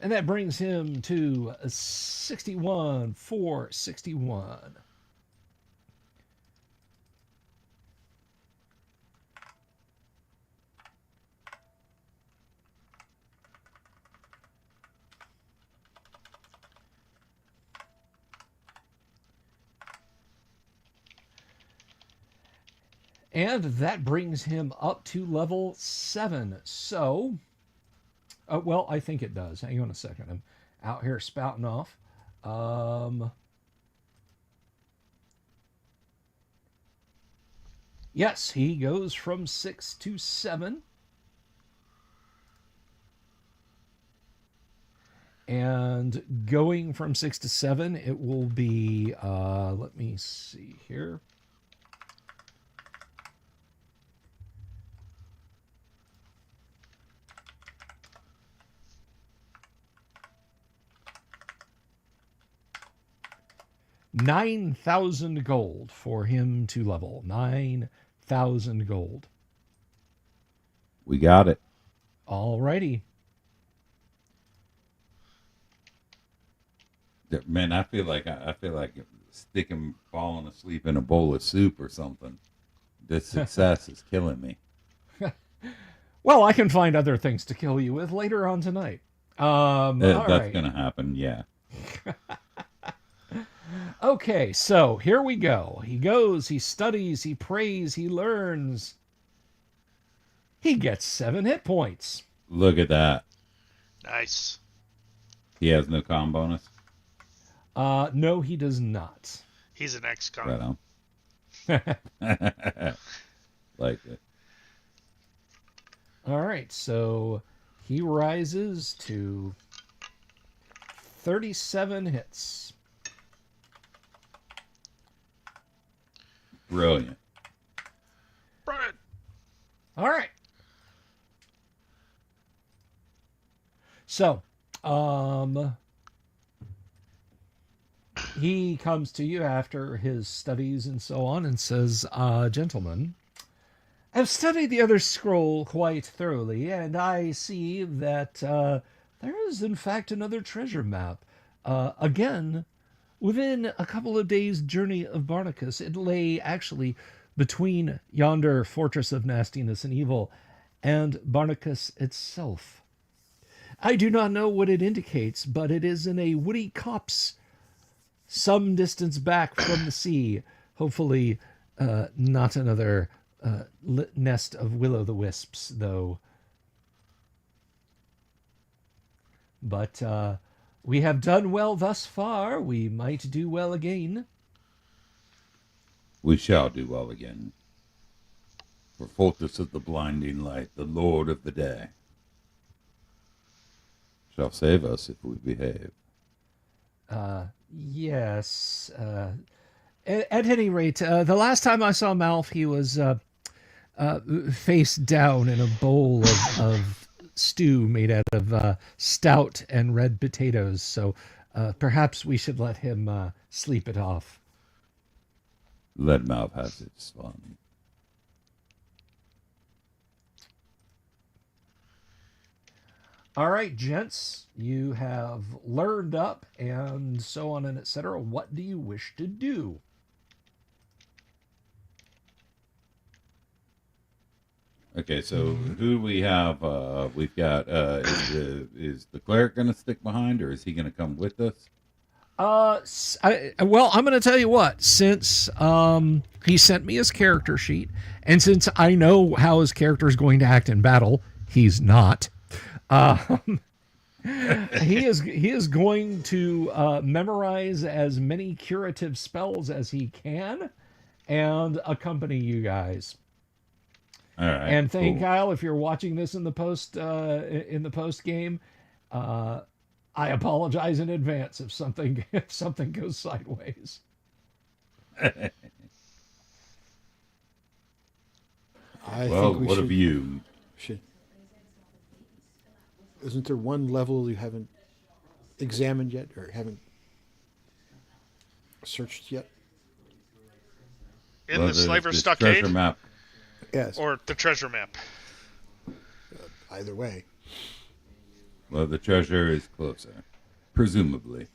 And that brings him to 61 for 61. And that brings him up to level 7. So, well, I think it does. Hang on a second. I'm out here spouting off. Yes, he goes from 6 to 7. And going from 6 to 7, it will be, let me see here. $9,000 gold for him to level. 9,000 gold. We got it. Alrighty. Man, I feel like sticking falling asleep in a bowl of soup or something. This success is killing me. Well, I can find other things to kill you with later on tonight. All That's right. gonna happen. Yeah. Okay, so here we go. He goes, he studies, he prays, he learns. He gets 7 hit points. Look at that. Nice. He has no con bonus. No, he does not. He's an ex-con. Right on. Like it. All right, so he rises to 37 hits. Brilliant. Brian. All right. So, he comes to you after his studies and so on and says, gentlemen, I've studied the other scroll quite thoroughly, and I see that there is, in fact, another treasure map. Again, within a couple of days' journey of Barnacus, it lay actually between yonder fortress of nastiness and evil and Barnacus itself. I do not know what it indicates, but it is in a woody copse some distance back from the sea. Hopefully, not another nest of will-o'-the-wisps, though. But we have done well thus far. We might do well again. We shall do well again. For Fortress of the Blinding Light, the Lord of the Day, shall save us if we behave. Yes. At any rate, the last time I saw Malf, he was face down in a bowl of stew made out of stout and red potatoes. So perhaps we should let him sleep it off. Let Malv have its fun. All right, gents, you have learned up and so on and etc. What do you wish to do? Okay, so who do we have? We've got is the cleric going to stick behind, or is he going to come with us? Well, I'm going to tell you what. Since he sent me his character sheet, and since I know how his character is going to act in battle, he's not. He is going to memorize as many curative spells as he can, and accompany you guys. All right. And thank cool. Kyle if you're watching this in the post game. I apologize in advance if something goes sideways. I Well, think we what should, have you? should. Isn't there one level you haven't examined yet, or haven't searched yet? In Well, the there's Slaver this Stockade treasure map. Yes. or the treasure map? Either way. Well, the treasure is closer, presumably.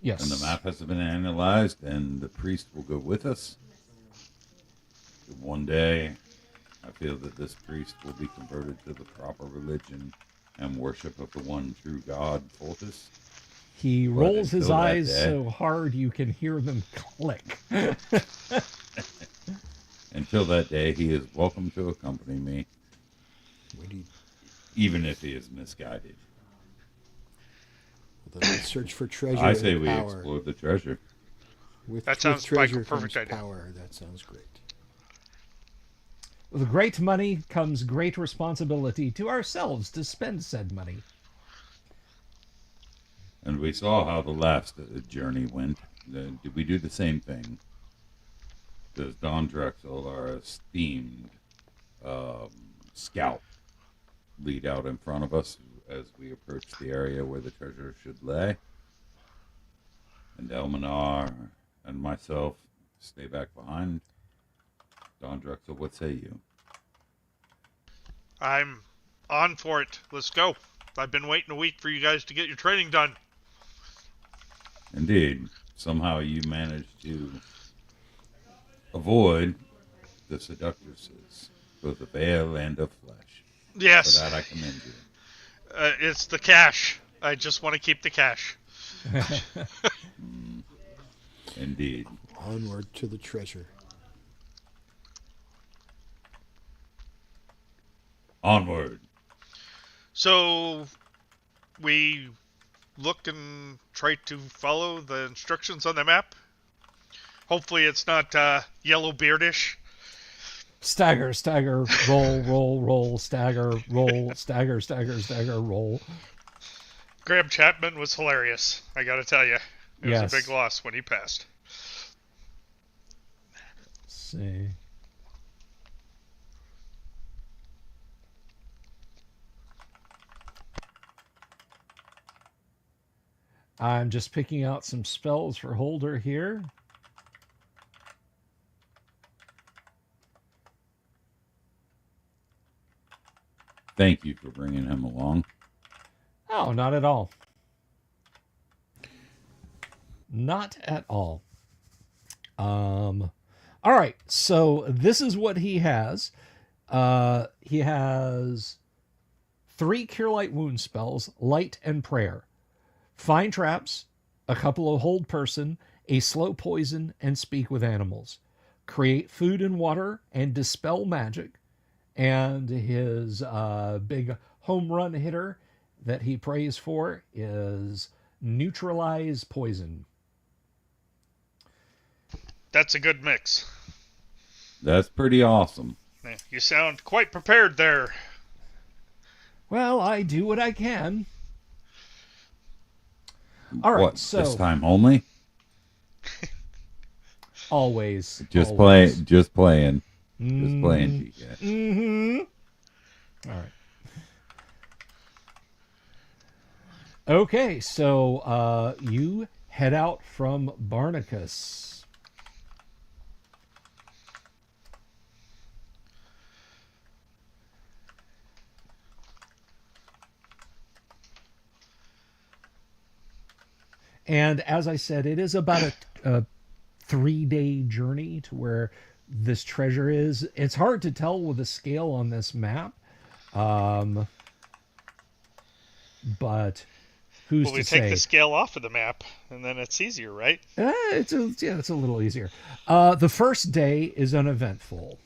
Yes. And the map has been analyzed, and the priest will go with us. One day, I feel that this priest will be converted to the proper religion and worship of the one true God, Fortis. He rolls his until that eyes day- so hard you can hear them click. Until that day, he is welcome to accompany me, We need even if he is misguided. the search for treasure. I say and we power. explore the treasure. That sounds like a treasure perfect comes idea. power. That sounds great. With great money comes great responsibility to ourselves to spend said money. And we saw how the last journey went. Did we do the same thing? Does Don Drexel, our esteemed scout, lead out in front of us as we approach the area where the treasure should lay? And Elminar and myself stay back behind? Don Drexel, what say you? I'm on for it. Let's go. I've been waiting a week for you guys to get your training done. Indeed. Somehow you managed to avoid the seductresses, both of veil and of flesh. Yes. For that I commend you. It's the cash. I just want to keep the cash. Indeed. Onward to the treasure. Onward. So we look and try to follow the instructions on the map. Hopefully it's not yellow beardish. Stagger, stagger, roll, roll, roll, stagger, roll, stagger, stagger, stagger, roll. Graham Chapman was hilarious. I got to tell you, it was a big Yes. loss when he passed. Let's see. I'm just picking out some spells for Holder here. Thank you for bringing him along. Oh, not at all. Not at all. All right, so this is what he has. He has 3 Cure Light Wound spells, Light and Prayer, Find Traps, a couple of Hold Person, a Slow Poison, and Speak with Animals. Create Food and Water and Dispel Magic. And his big home run hitter that he prays for is Neutralize Poison. That's a good mix. That's pretty awesome. Yeah, you sound quite prepared there. Well, I do what I can. All right, What, so this time only? always Just always. just playing. Just playing, GK. Mm-hmm. All right. Okay, so you head out from Barnacus. And as I said, it is about a 3-day journey to where this treasure is. It's hard to tell with the scale on this map. But who's Well, we to take say? the scale off of the map, and then it's easier, right? It's a little easier. The first day is uneventful.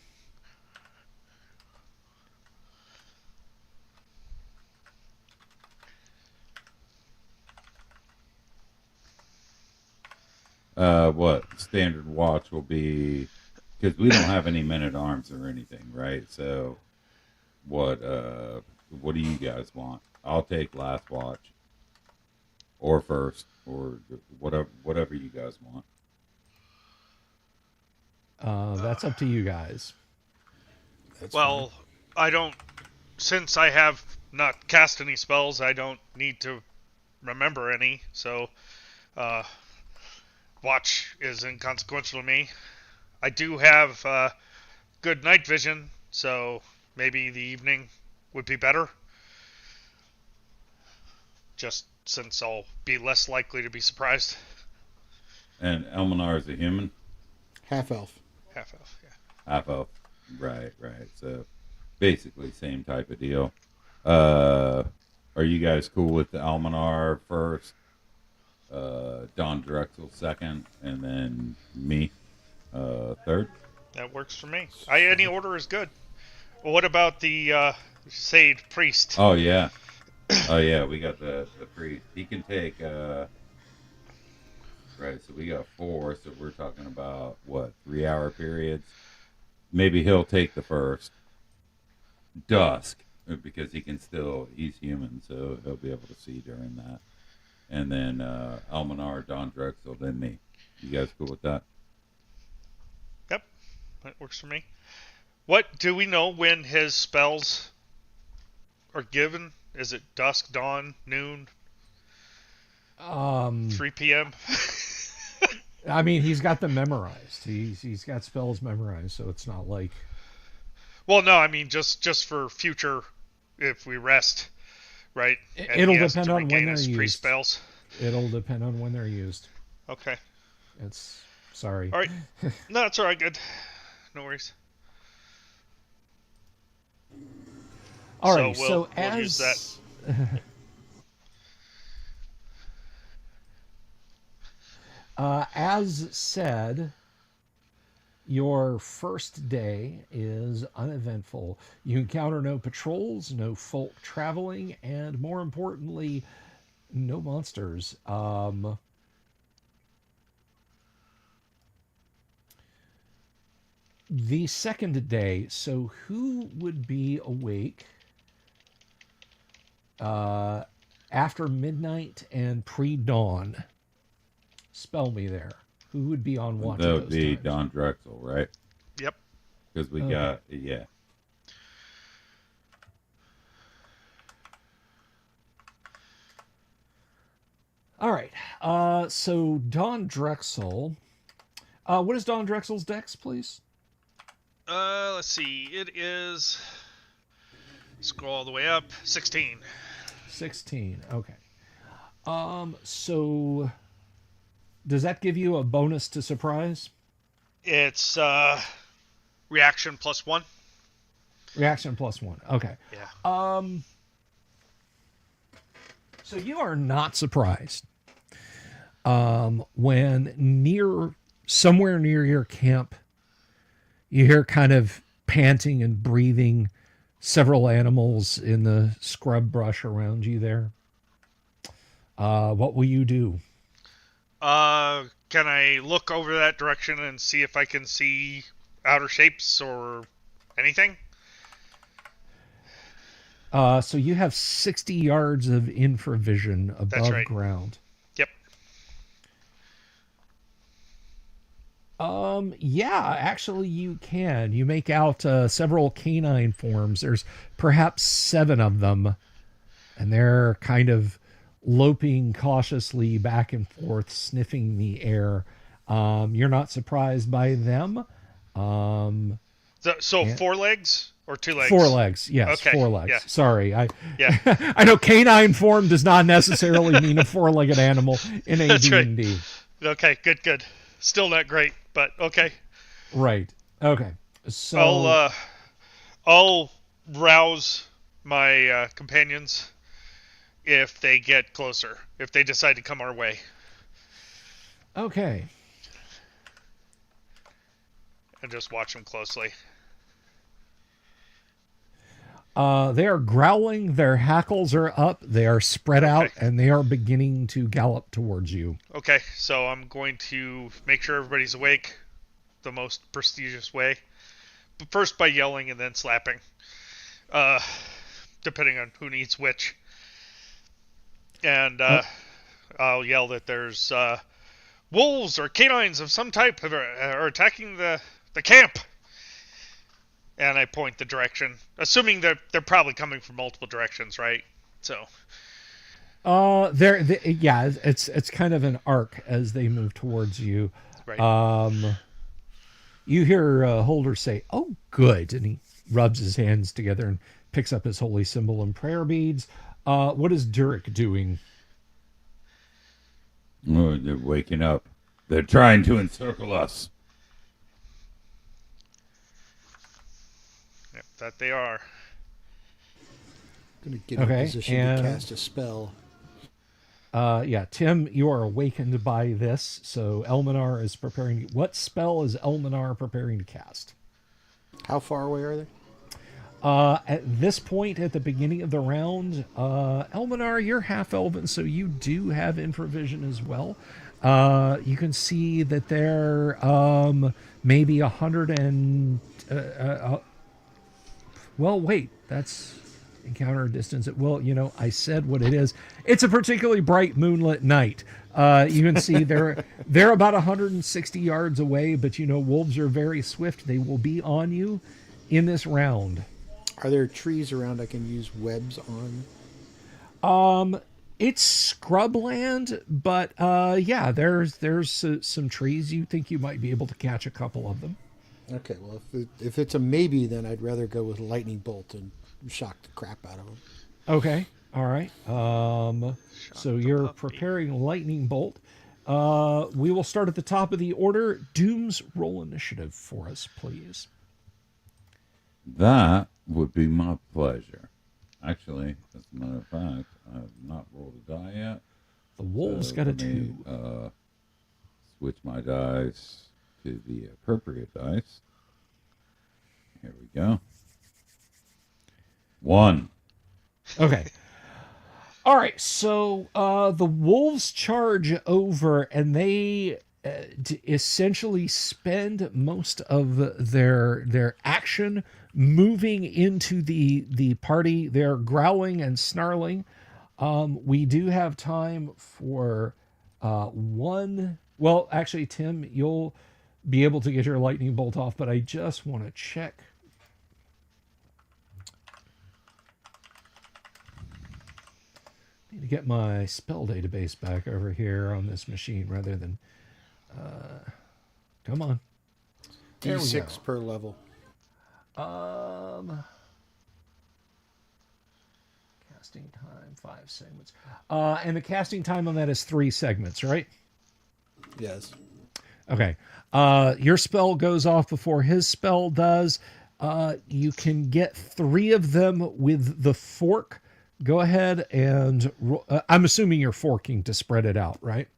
What standard watch will be, because we don't have any men at arms or anything, right? So what do you guys want? I'll take last watch or first or whatever you guys want. That's up to you guys. Well, I don't. Since I have not cast any spells, I don't need to remember any. So, watch is inconsequential to me. I do have good night vision, so maybe the evening would be better. Just since I'll be less likely to be surprised. And Elminar is a human, Half elf. Half elf, yeah. half elf. Right. So basically same type of deal. Are you guys cool with the Almanar first, Don Drexel second, and then me third? That works for me. Any order is good. Well, what about the Sage Priest? Oh yeah, we got the priest. He can take right. So we got 4. So we're talking about what, 3-hour periods? Maybe he'll take the first dusk because he's human, so he'll be able to see during that. And then Almanar, Don Drexel, then me. You guys cool with that? Yep, that works for me. What do we know when his spells are given? Is it dusk, dawn, noon, 3 p.m.? I mean, he's got them memorized. He's got spells memorized, so it's not like. Well, no, I mean just for future, if we rest, right? And It'll he has depend to on when regain they're his used. priest spells. It'll depend on when they're used. Okay. It's sorry. All right. No, that's all right. Good. No worries. All right. we'll as use that. As said, your first day is uneventful. You encounter no patrols, no folk traveling, and more importantly, no monsters. the second day. So who would be awake after midnight and pre-dawn? Spell me there. Who would be on watch That at would those be times? Don Drexel, right? Yep. Because we Okay. got, yeah. All right. So Don Drexel. What is Don Drexel's dex, please? Let's see. It is. Scroll all the way up. 16. 16. Okay. So does that give you a bonus to surprise? It's reaction +1. Reaction +1. Okay. Yeah. So you are not surprised when somewhere near your camp, you hear kind of panting and breathing several animals in the scrub brush around you there. What will you do? Can I look over that direction and see if I can see outer shapes or anything? So you have 60 yards of infravision above That's right. ground. Yep. Yeah, actually you can. You make out several canine forms. There's perhaps 7 of them, and they're kind of loping cautiously back and forth, sniffing the air. You're not surprised by them. So Yeah. 4 legs or 2 legs? 4 legs, yes, Okay, 4 legs. yeah. Sorry, Yeah. I know canine form does not necessarily mean a 4-legged animal in That's right. AD&D. Okay, good. Still not great, but okay. Right. Okay. So I'll rouse my companions if they get closer, if they decide to come our way, okay. and just watch them closely. They are growling, their hackles are up, they are spread out, and they are beginning to gallop towards you. Okay, so I'm going to make sure everybody's awake the most prestigious way. But first by yelling and then slapping. Depending on who needs which. And I'll yell that there's wolves or canines of some type are attacking the camp. And I point the direction, assuming that they're probably coming from multiple directions, right? So. Yeah, it's kind of an arc as they move towards you. Right. You hear Holder say, "Oh, good," and he rubs his hands together and picks up his holy symbol and prayer beads. What is Durek doing? Oh, they're waking up. They're trying to encircle us. Yep, that they are. Going to get in a position to cast a spell. Yeah, Tim, you are awakened by this. So Elminar is preparing. What spell is Elminar preparing to cast? How far away are they? At this point, at the beginning of the round, Elminar, you're half elven, so you do have infravision as well. You can see that they're maybe 100 and... well, wait, that's encounter distance. Well, I said what it is. It's a particularly bright moonlit night. You can see they're about 160 yards away, but wolves are very swift. They will be on you in this round. Are there trees around I can use webs on? It's scrubland, but yeah, there's some trees. You think you might be able to catch a couple of them. Okay, well, if it's a maybe, then I'd rather go with lightning bolt and shock the crap out of them. Okay, all right. So you're preparing lightning bolt. We will start at the top of the order. Dooms, roll initiative for us, please. That would be my pleasure. Actually, as a matter of fact, I have not rolled a die yet. The wolves got a 2. Switch my dice to the appropriate dice. Here we go. 1. Okay. All right, so the wolves charge over, and they to essentially spend most of their action moving into the party. They're growling and snarling. We do have time for one. Well, actually, Tim, you'll be able to get your lightning bolt off, but I just want to check. Need to get my spell database back over here on this machine rather than. Come on. There we D6 go. per level. Casting time 5 segments. And the casting time on that is 3 segments, right? Yes. Okay. Your spell goes off before his spell does. You can get 3 of them with the fork. Go ahead and I'm assuming you're forking to spread it out, right?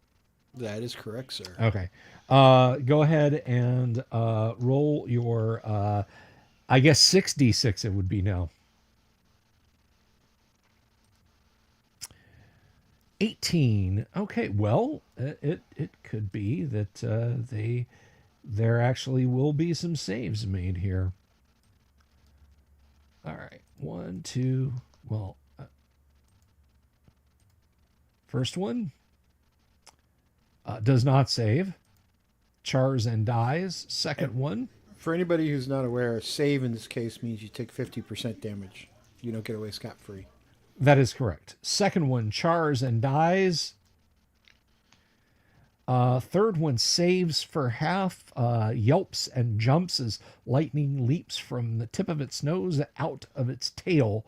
That is correct, sir. Okay. Go ahead and roll your I guess 6d6 it would be now. 18. Okay, well, it could be that there actually will be some saves made here. All right, 1, 2. Well, first one does not save. Chars and dies. Second one. For anybody who's not aware, save in this case means you take 50% damage. You don't get away scot-free. That is correct. Second one chars and dies. Third one saves for half, yelps and jumps as lightning leaps from the tip of its nose out of its tail.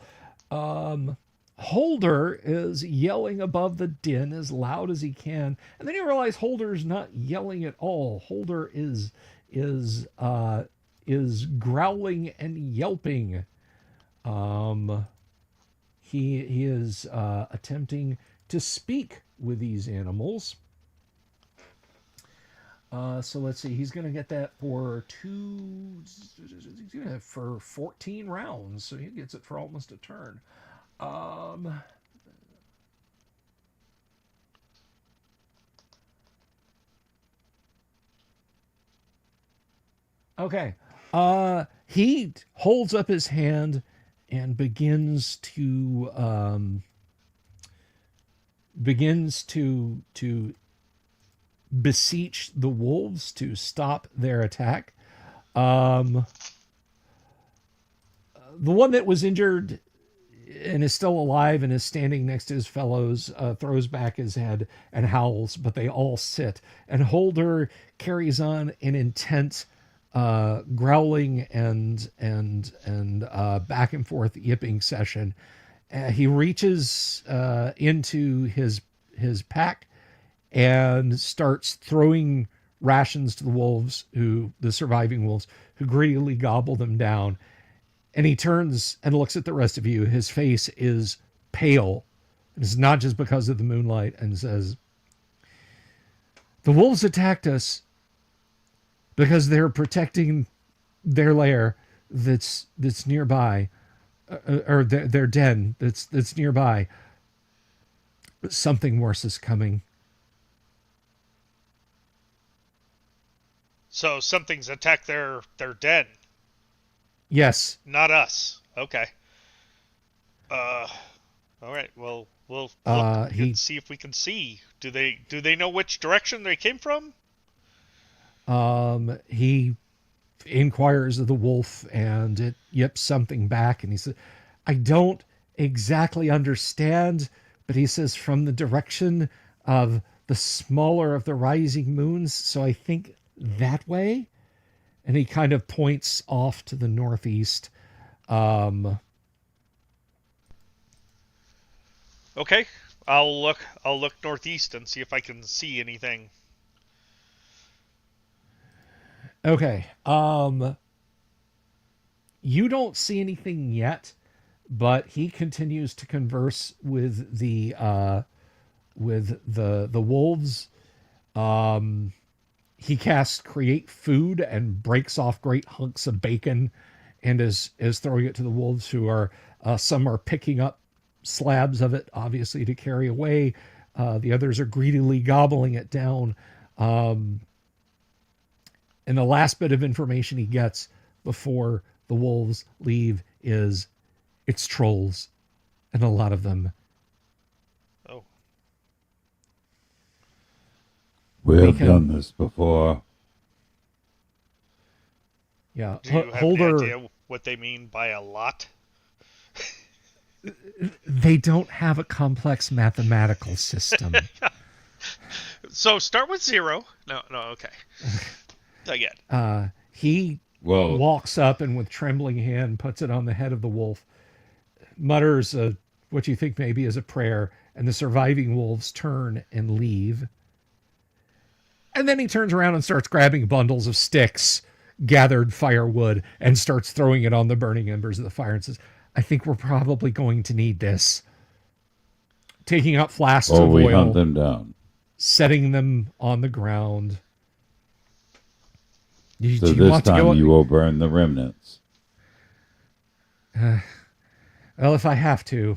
Holder is yelling above the din as loud as he can, and then you realize Holder's not yelling at all. Holder is growling and yelping. He is attempting to speak with these animals. So let's see. He's going to get that for 14 rounds. So he gets it for almost a turn. Okay. He holds up his hand and begins to beseech the wolves to stop their attack. The one that was injured and is still alive and is standing next to his fellows throws back his head and howls, but they all sit. And Holder carries on an intense growling and back and forth yipping session. He reaches into his pack and starts throwing rations to the wolves, the surviving wolves, who greedily gobble them down. And he turns and looks at the rest of you. His face is pale. And it's not just because of the moonlight, and says, "The wolves attacked us because they're protecting their lair that's nearby, or their den that's nearby. Something worse is coming." So something's attacked their den. Yes. Not us. Okay. All right. Well, we'll look and see if we can see. Do they know which direction they came from? He inquires of the wolf, and it yips something back, and he says, "I don't exactly understand," but he says, "from the direction of the smaller of the rising moons, so I think that way." And he kind of points off to the northeast. Okay. I'll look northeast and see if I can see anything. Okay. You don't see anything yet, but he continues to converse with the wolves. He casts create food and breaks off great hunks of bacon and is throwing it to the wolves, who are some are picking up slabs of it, obviously, to carry away. The others are greedily gobbling it down. And the last bit of information he gets before the wolves leave is it's trolls, and a lot of them. Oh, We have can- done this before. Yeah, do you have Holder. any idea what they mean by a lot? They don't have a complex mathematical system. So start with 0. No, okay. Again. He Well, walks up and with trembling hand puts it on the head of the wolf, mutters what you think maybe is a prayer, and the surviving wolves turn and leave. And then he turns around and starts grabbing bundles of sticks, gathered firewood, and starts throwing it on the burning embers of the fire and says, I think we're probably going to need this. Taking out flasks of we oil, hunt them down. setting them on the ground. So Do you this want to time go? you will burn the remnants. Well, if I have to.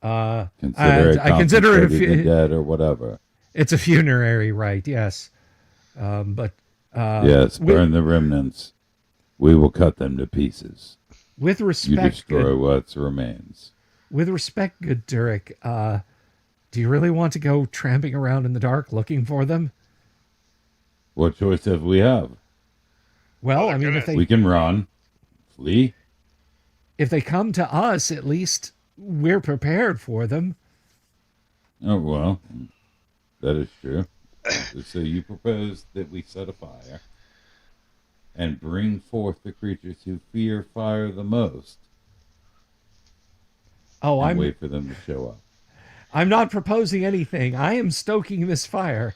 Consider it I consider it consecrated the dead or whatever. It's a funerary rite, yes. But Yes, burn the remnants. We will cut them to pieces. with You respect, destroy what remains. with respect, good Durek, do you really want to go tramping around in the dark looking for them? What choice have we have? Well, Oh, I mean, goodness. We can run, flee. if they come to us, at least we're prepared for them. Oh, well, that is true. So you propose that we set a fire and bring forth the creatures who fear fire the most Oh, and I'm wait for them to show up. I'm not proposing anything. I am stoking this fire.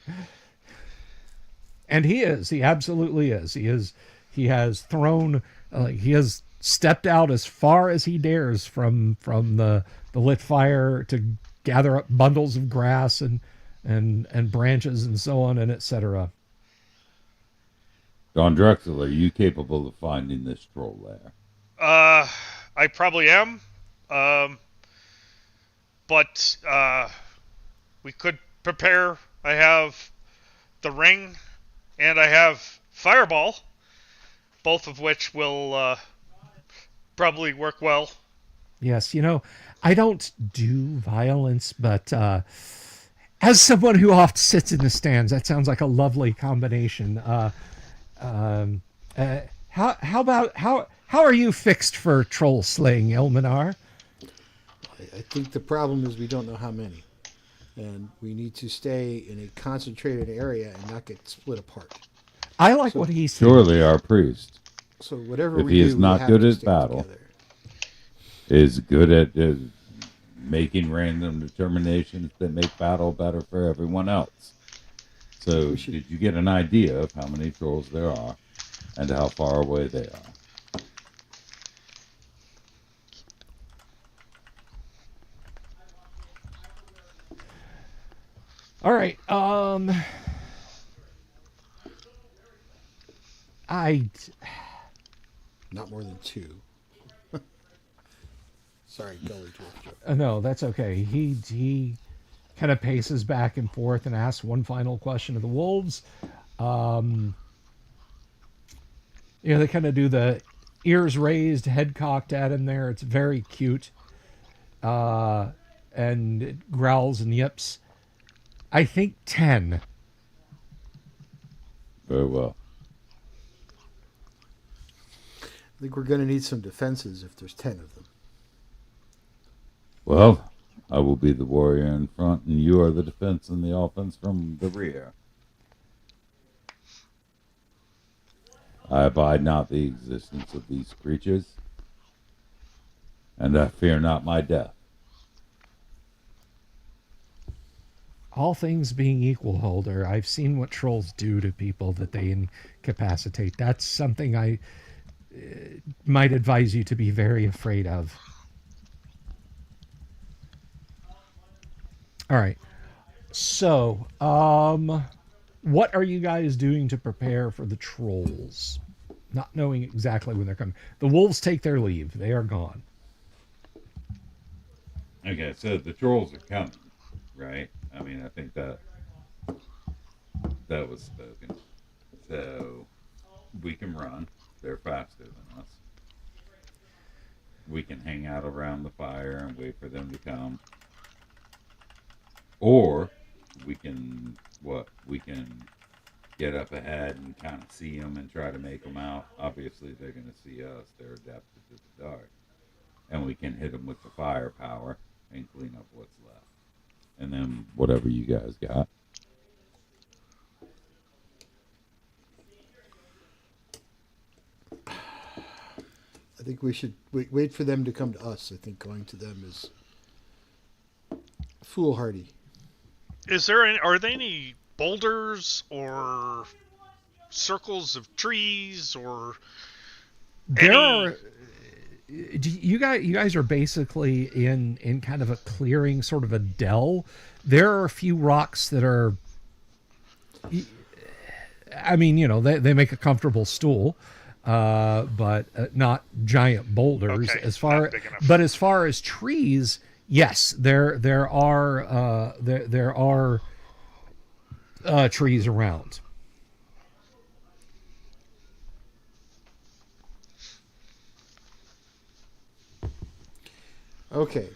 And he is. He absolutely is. He is. He has thrown. He has stepped out as far as he dares from the lit fire to gather up bundles of grass and branches and so on and etc. Don Drexel, are you capable of finding this troll lair? I probably am. But we could prepare. I have the ring and I have Fireball, both of which will probably work well. Yes, I don't do violence, but as someone who oft sits in the stands, that sounds like a lovely combination. How are you fixed for troll slaying, Ilmanar? I think the problem is we don't know how many. And we need to stay in a concentrated area and not get split apart. I like what he said. Surely our priest So whatever If we he do, is we not have good to at stick battle. together. is good at making random determinations that make battle better for everyone else. So did you get an idea of how many trolls there are and how far away they are? All right. Not more than 2. Sorry, Gully Dwarf joke. No, that's okay. He kind of paces back and forth and asks one final question of the wolves. They kind of do the ears raised, head cocked at him there. It's very cute. And it growls and yips. I think 10. Very well. I think we're going to need some defenses if there's 10 of them. Well, I will be the warrior in front, and you are the defense and the offense from the rear. I abide not the existence of these creatures, and I fear not my death. All things being equal, Holder, I've seen what trolls do to people that they incapacitate. That's something I might advise you to be very afraid of. All right. So, what are you guys doing to prepare for the trolls? Not knowing exactly when they're coming. The wolves take their leave. They are gone. Okay, so the trolls are coming, right? I mean, I think that was spoken. So we can run. They're faster than us. We can hang out around the fire and wait for them to come. Or we can, we can get up ahead and kind of see them and try to make them out. Obviously, they're going to see us. They're adapted to the dark. And we can hit them with the firepower and clean up what's left. And then whatever you guys got. I think we should wait for them to come to us. I think going to them is foolhardy. Are there any boulders or circles of trees or There are. You guys are basically in kind of a clearing, sort of a dell. There are a few rocks that are. I mean, they make a comfortable stool, but not giant boulders. Okay, as far not big enough. But as far as trees, yes, there are trees around. Okay.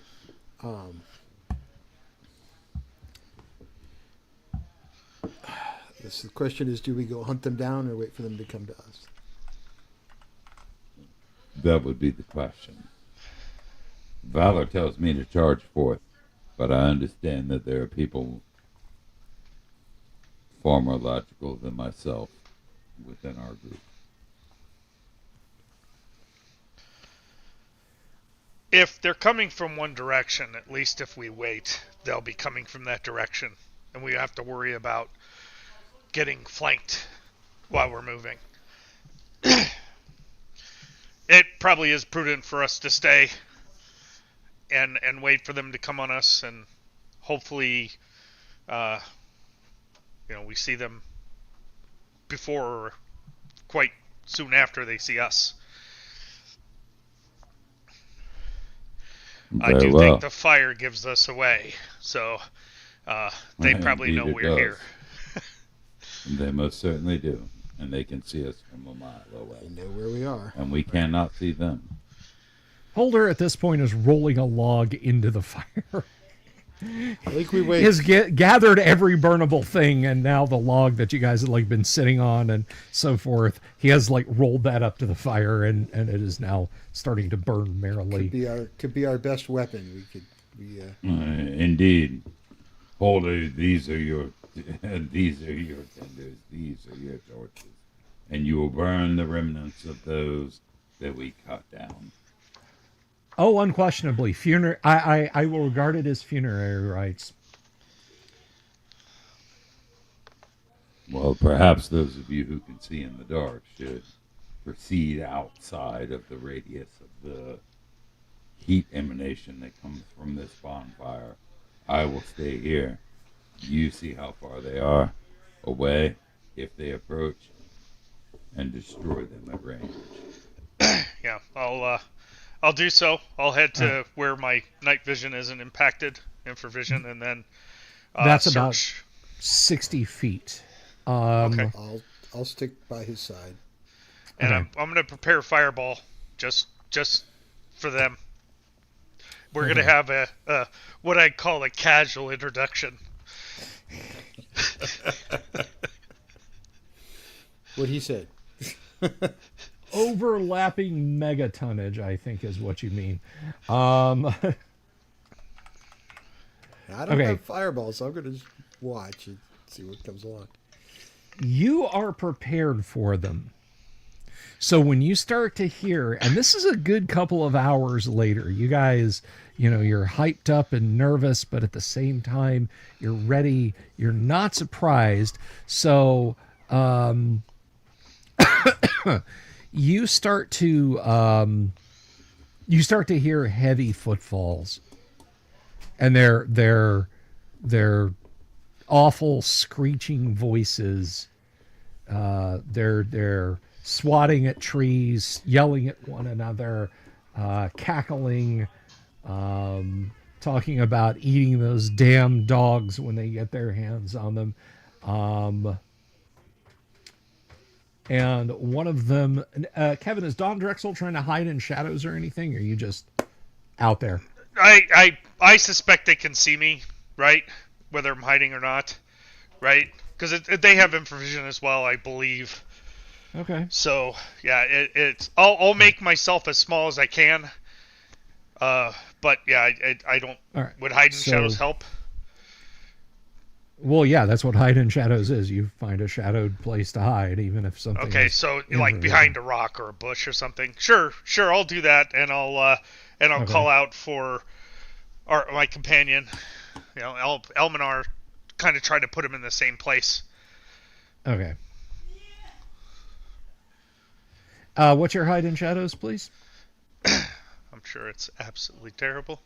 The question is, do we go hunt them down or wait for them to come to us? That would be the question. Valor tells me to charge forth, but I understand that there are people far more logical than myself within our group. If they're coming from one direction, at least if we wait, they'll be coming from that direction, and we have to worry about getting flanked while we're moving. It probably is prudent for us to stay and wait for them to come on us, and hopefully, we see them before or quite soon after they see us. I do think the fire gives us away, so they probably know we're here. They most certainly do, and they can see us from a mile away. They know where we are. And we cannot see them. Holder at this point is rolling a log into the fire. I think we wait. Has gathered every burnable thing, and now the log that you guys have been sitting on and so forth, he has rolled that up to the fire, and it is now starting to burn merrily. Could be our best weapon. Indeed. Holder, these are your tenders, these are your torches, and you will burn the remnants of those that we cut down. Oh, unquestionably. I will regard it as funerary rites. Well, perhaps those of you who can see in the dark should proceed outside of the radius of the heat emanation that comes from this bonfire. I will stay here. You see how far they are away if they approach, and destroy them at range. Yeah, I'll do so. I'll head to where my night vision isn't impacted, infravision, and then that's search. About 60 feet. Okay. I'll stick by his side. And Okay. I'm going to prepare a fireball just for them. We're going to have a what I call a casual introduction. What he said. Overlapping megatonnage, I think, is what you mean. I don't Okay. have fireballs, so I'm going to just watch and see what comes along. You are prepared for them. So when you start to hear, and this is a good couple of hours later, you guys, you're hyped up and nervous, but at the same time, you're ready. You're not surprised. So you start to hear heavy footfalls, and they're awful screeching voices. They're swatting at trees, yelling at one another, cackling, talking about eating those damn dogs when they get their hands on them. And one of them, Kevin, is Dom Drexel trying to hide in shadows or anything? Or are you just out there? I suspect they can see me, right? Whether I'm hiding or not, right? Because they have infravision as well, I believe. Okay. So yeah, it's I'll make myself as small as I can. But yeah, I don't. All right. Would hide in shadows help? Well, yeah, that's what hide in shadows is. You find a shadowed place to hide, even if something. Okay, so like behind a rock or a bush or something. Sure, I'll do that, and I'll call out for my companion. You know, Elminar, kind of try to put him in the same place. Okay. What's your hide in shadows, please? I'm sure it's absolutely terrible.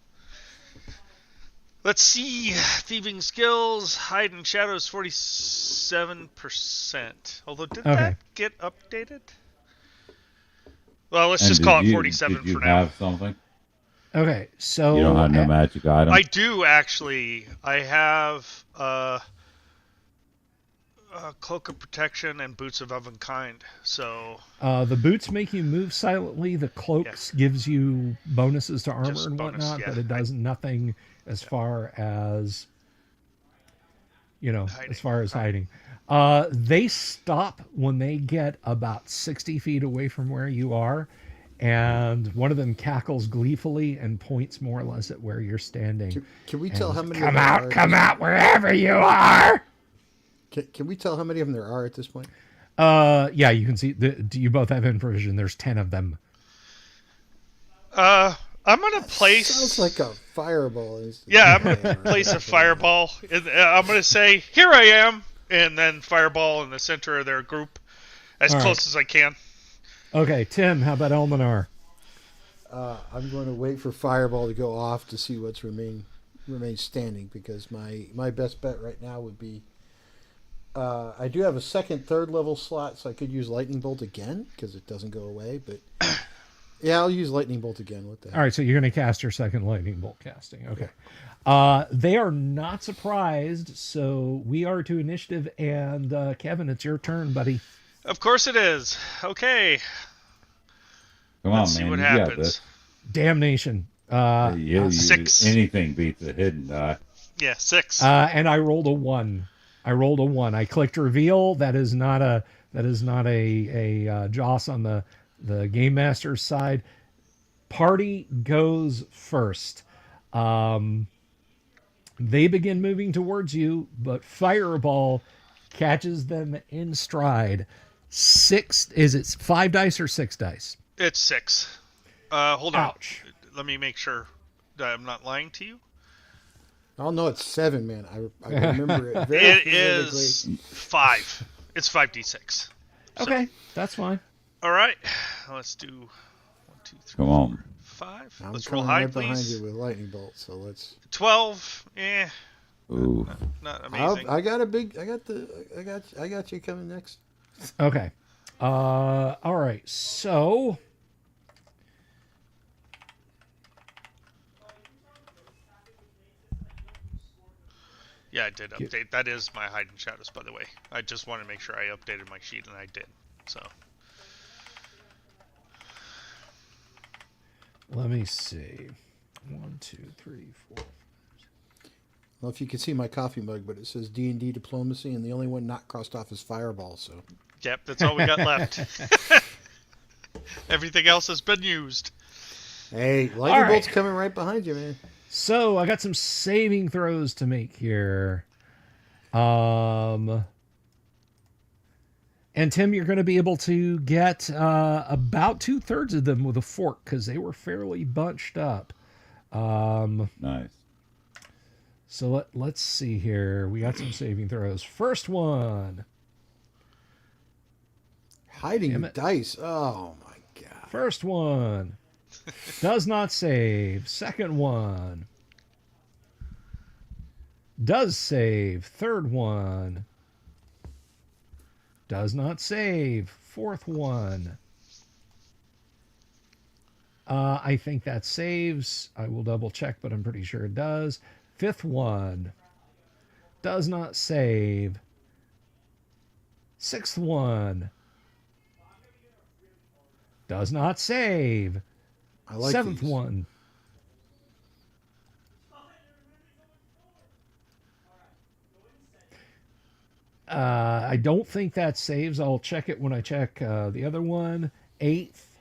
Let's see. Thieving skills, hide in shadows, 47%. Although, did that get updated? Well, let's just call it 47 did you for now. have something? Okay, so You don't have no magic item? I do, actually. I have Cloak of Protection and Boots of Ovenkind. So the boots make you move silently. The cloaks gives you bonuses to armor Just and bonus, whatnot, yeah. but it does nothing as far as as far as hiding. They stop when they get about 60 feet away from where you are, and one of them cackles gleefully and points more or less at where you're standing. Can we tell how many? Come out wherever you are. Can we tell how many of them there are at this point? Yeah, you can see. You both have infravision. There's 10 of them. I'm gonna place. Sounds like a fireball. Yeah, I'm gonna place a fireball. I'm gonna say, "Here I am," and then fireball in the center of their group, as close as I can. Okay, Tim. How about Elminar? I'm going to wait for fireball to go off to see what's remain standing, because my best bet right now would be. I do have a second, third level slot, so I could use lightning bolt again because it doesn't go away. But yeah, I'll use lightning bolt again. What the heck? All right, so you're going to cast your second lightning bolt casting. Okay. They are not surprised, so we are to initiative, and Kevin, it's your turn, buddy. Of course it is. Okay. Come on, Let's see man. what You got happens. this. Damnation. Six. Anything beats a hidden die. Yeah, 6. And I rolled a 1. I clicked reveal. That is not a Joss on the game master's side. Party goes first. They begin moving towards you, but fireball catches them in stride. 6 is it 5 dice or 6 dice? It's 6. Hold on. Ouch. Let me make sure that I'm not lying to you. Oh no, it's 7, man. I remember it very It specifically. is 5. It's 5d6. Okay, that's fine. All right. Let's do 1, 2, 3, Come on. 5. I'm Let's roll coming high, right behind please. you with lightning bolt. So let's. 12. Ooh. Not amazing. I got you coming next. Okay. All right. So Yeah, I did update. That is my hide and shadows, by the way. I just wanted to make sure I updated my sheet, and I did. So. let me see. 1, 2, 3, 4. Well, if you can see my coffee mug, but it says D&D diplomacy, and the only one not crossed off is fireball. So. Yep, that's all we got left. Everything else has been used. Hey, lightning bolt's right. coming right behind you, man. So I got some saving throws to make here. And Tim, you're going to be able to get about 2/3 of them with a fork because they were fairly bunched up. Nice. So let's see here. We got some saving throws. First one. Hiding Damn with it. dice. Oh my god. First one. Does not save. Second one. Does save. Third one. Does not save. Fourth one. I think that saves. I will double check, but I'm pretty sure it does. Fifth one. Does not save. Sixth one. Does not save. I like Seventh these. one. I don't think that saves. I'll check it when I check the other one. Eighth.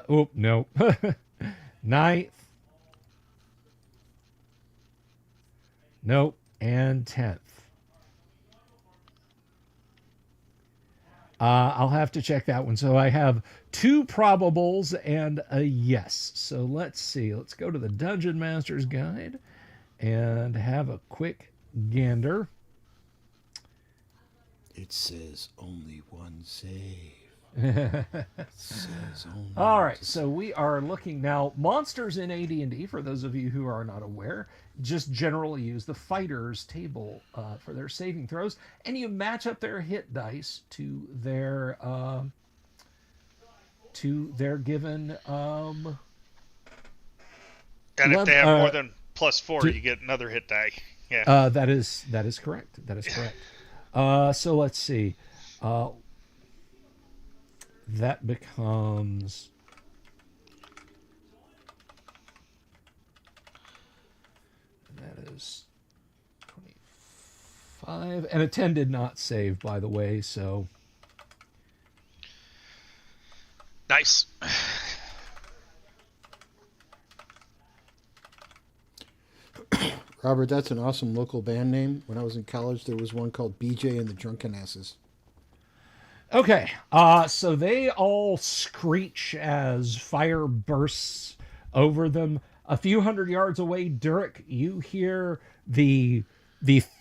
Oh, no. Ninth. Nope. And 10th. I'll have to check that one. So I have 2 probables and a yes. So let's see. Let's go to the Dungeon Master's Guide and have a quick gander. It says only one save. All right, so we are looking now. Monsters in AD&D, for those of you who are not aware, just generally use the fighters table for their saving throws, and you match up their hit dice to their given And if they have more than +4, you get another hit die. Yeah. That is correct. That is correct. So let's see. That becomes that is 25, and a 10 did not save, by the way. So Nice. Robert, that's an awesome local band name. When I was in college, there was one called BJ and the Drunken Asses. okay, so they all screech as fire bursts over them. A few hundred yards away, Durek, you hear the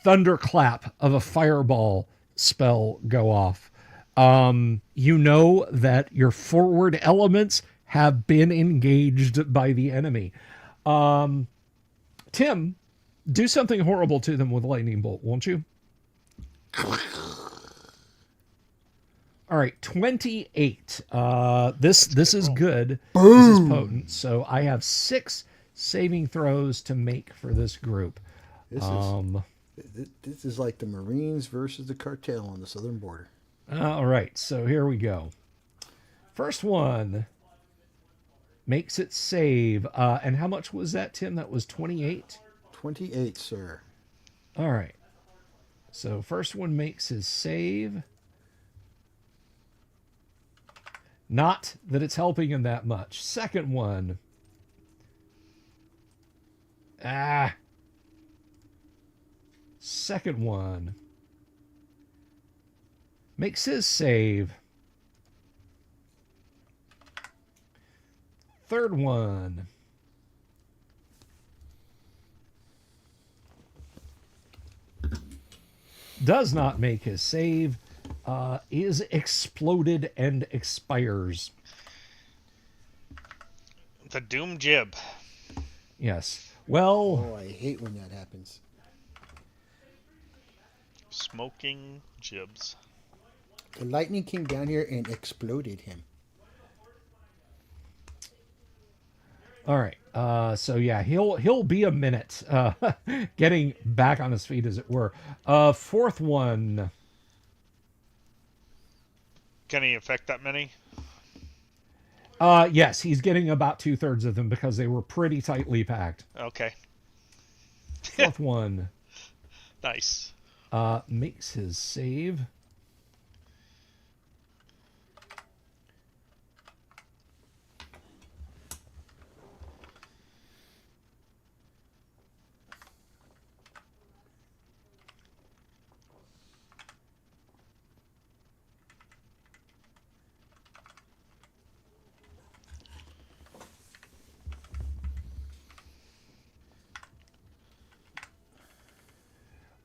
thunderclap of a fireball spell go off. You know that your forward elements have been engaged by the enemy. Tim, do something horrible to them with lightning bolt, won't you? All right, 28. This is good. Boom. This is potent. So I have 6 saving throws to make for this group. This is like the Marines versus the cartel on the southern border. All right, so here we go. First one makes it save. And how much was that, Tim? That was 28? 28, sir. All right. So first one makes his save. Not that it's helping him that much. Second one. Second one. Makes his save. Third one. Does not make his save. Is exploded and expires. The Doom Jib. Yes. Well, Oh, I hate when that happens. Smoking jibs. The lightning came down here and exploded him. all right. So yeah, he'll be a minute getting back on his feet, as it were. Fourth one. Can he affect that many? Yes, he's getting about 2/3 of them because they were pretty tightly packed. Okay. Fourth one Nice. makes his save.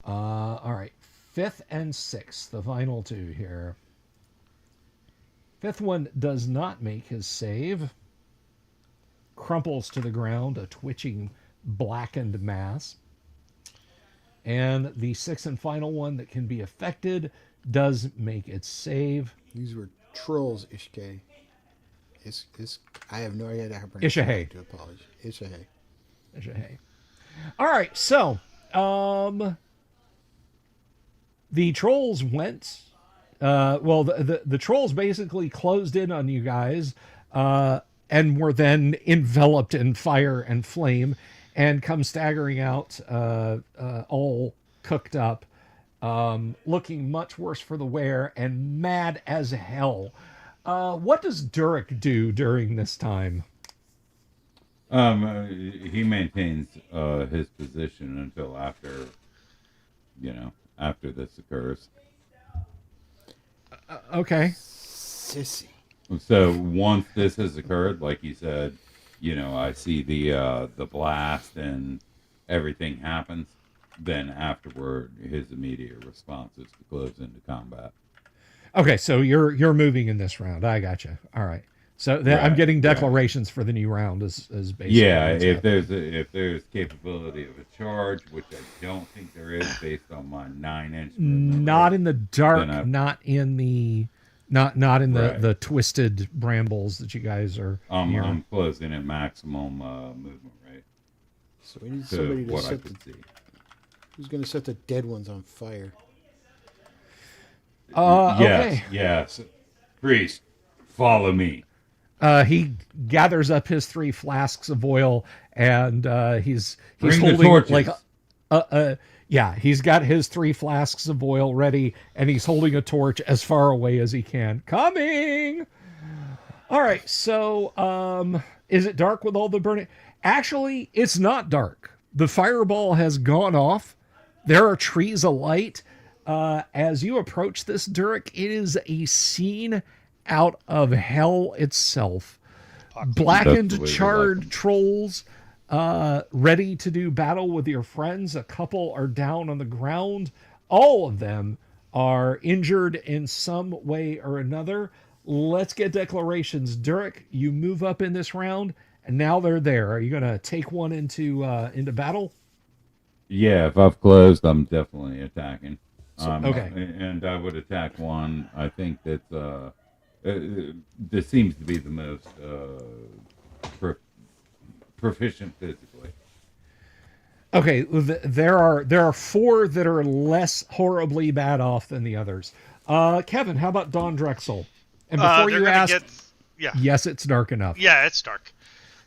All right. Fifth and sixth, the final two here. Fifth one does not make his save. Crumples to the ground, a twitching, blackened mass. And the sixth and final one that can be affected does make its save. These were trolls, Ishke. I have no idea how to pronounce Ishahay. it. I do apologize. Ishahay. Hey. All right, so the trolls went Well, the trolls basically closed in on you guys, and were then enveloped in fire and flame, and come staggering out, all cooked up, looking much worse for the wear and mad as hell. What does Durek do during this time? He maintains his position until after, after this occurs. Okay. Sissy. So once this has occurred, like you said, I see the blast and everything happens. Then afterward, his immediate response is to close into combat. Okay, so you're moving in this round. I gotcha. All right. So I'm Right, getting right. declarations for the new round is basically Yeah, what's if happening. there's capability of a charge, which I don't think there is based on my 9-inch movement. Not rate, in the dark, then not in the not in Right. the twisted brambles that you guys are near. I'm closing at maximum movement rate So we need to somebody to what I set could the, see. who's going to set the dead ones on fire. Yes, Okay. yes. Priest, follow me. He gathers up his 3 flasks of oil, and he's Bring the holding torches. like yeah, he's got his 3 flasks of oil ready, and he's holding a torch as far away as he can. Coming. All right, so is it dark with all the burning? Actually, it's not dark. The fireball has gone off. There are trees alight. As you approach this, Durek, it is a scene out of hell itself. Blackened, That's the way we charred like 'em. trolls, ready to do battle with your friends. A couple are down on the ground. All of them are injured in some way or another. Let's get declarations. Durek, you move up in this round, and now they're there. Are you going to take one into battle? Yeah, if I've closed, I'm definitely attacking. Okay. And I would attack one. I think that this seems to be the most proficient physically. Okay, there are 4 that are less horribly bad off than the others. Kevin, how about Don Drexel? And before they're you gonna ask, get, yeah, yes, it's dark enough. yeah, it's dark.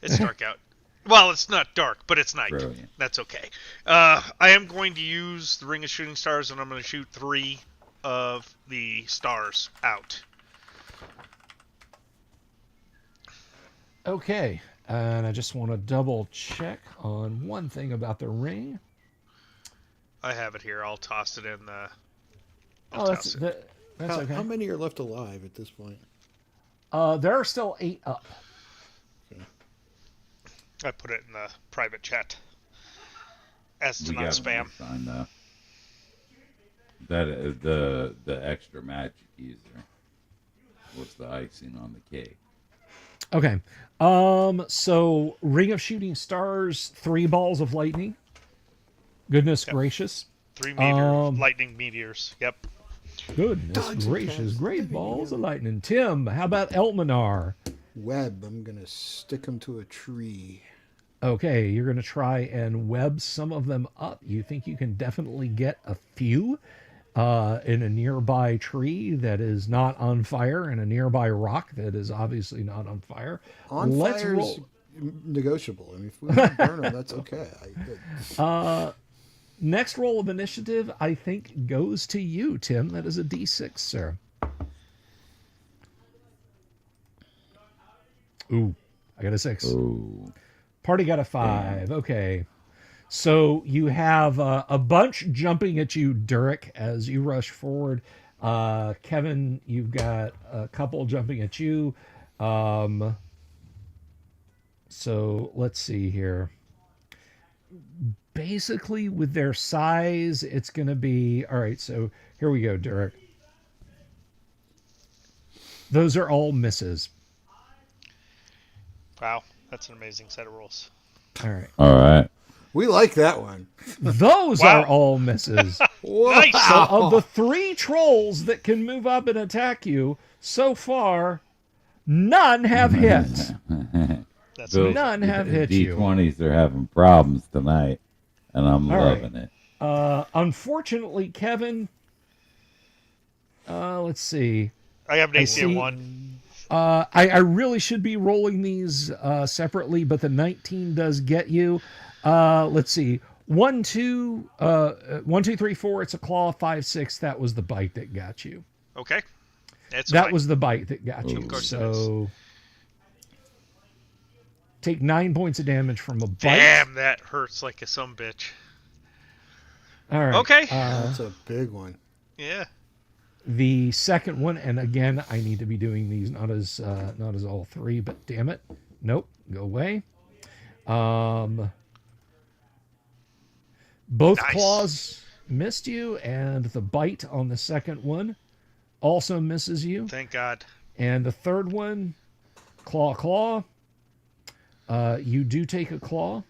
It's dark out. Well, it's not dark, but it's night. Brilliant. That's okay. I am going to use the Ring of Shooting Stars, and I'm going to shoot 3 of the stars out. Okay, and I just want to double check on one thing about the ring. I have it here. I'll toss it in the. I'll Oh, toss it. that's okay. How many are left alive at this point? There are still 8 up. I put it in the private chat as to We not got spam. one sign though. That the extra magic user was the icing on the cake. Okay. So Ring of Shooting Stars, 3 balls of lightning. Goodness gracious. 3 lightning meteors. Yep. Goodness Dogs and gracious. cats Great living balls of together. lightning. Tim, how about Elminar? Web. I'm going to stick them to a tree. Okay, you're going to try and web some of them up. You think you can definitely get a few in a nearby tree that is not on fire and a nearby rock that is obviously not on fire. On Let's fire roll. is negotiable. I mean, if we can burn them, that's okay. Next roll of initiative, I think, goes to you, Tim. That is a D6, sir. Ooh, I got a 6. Oh, Party got a 5. Okay. So you have a bunch jumping at you, Durek, as you rush forward. Kevin, you've got a couple jumping at you. So let's see here. Basically, with their size, it's going to be... All right, so here we go, Durek. Those are all misses. Wow, that's an amazing set of rolls. All right. all right. We like that one. Those Wow. are all misses. Nice. So of the 3 trolls that can move up and attack you, so far, none have hit. That's Bill, amazing. None have hit you. D20s are having problems tonight, and I'm All right. loving it. Unfortunately, Kevin, Let's see. I have an I AC of see. 1. I really should be rolling these separately, but the 19 does get you. Let's see. 1, 2, 1, 2, 3, 4. It's a claw. 5, 6. That was the bite that got you. Okay. That's That fine. was the bite that got you. Of course it So take 9 points of damage from a bite. Damn, that hurts like a sumbitch. All right. Okay. That's a big one. Yeah. The second one, and again, I need to be doing these not as all three, but damn it, nope, go away. Both Nice. claws missed you, and the bite on the second one also misses you. Thank God. And the third one, claw. You do take a claw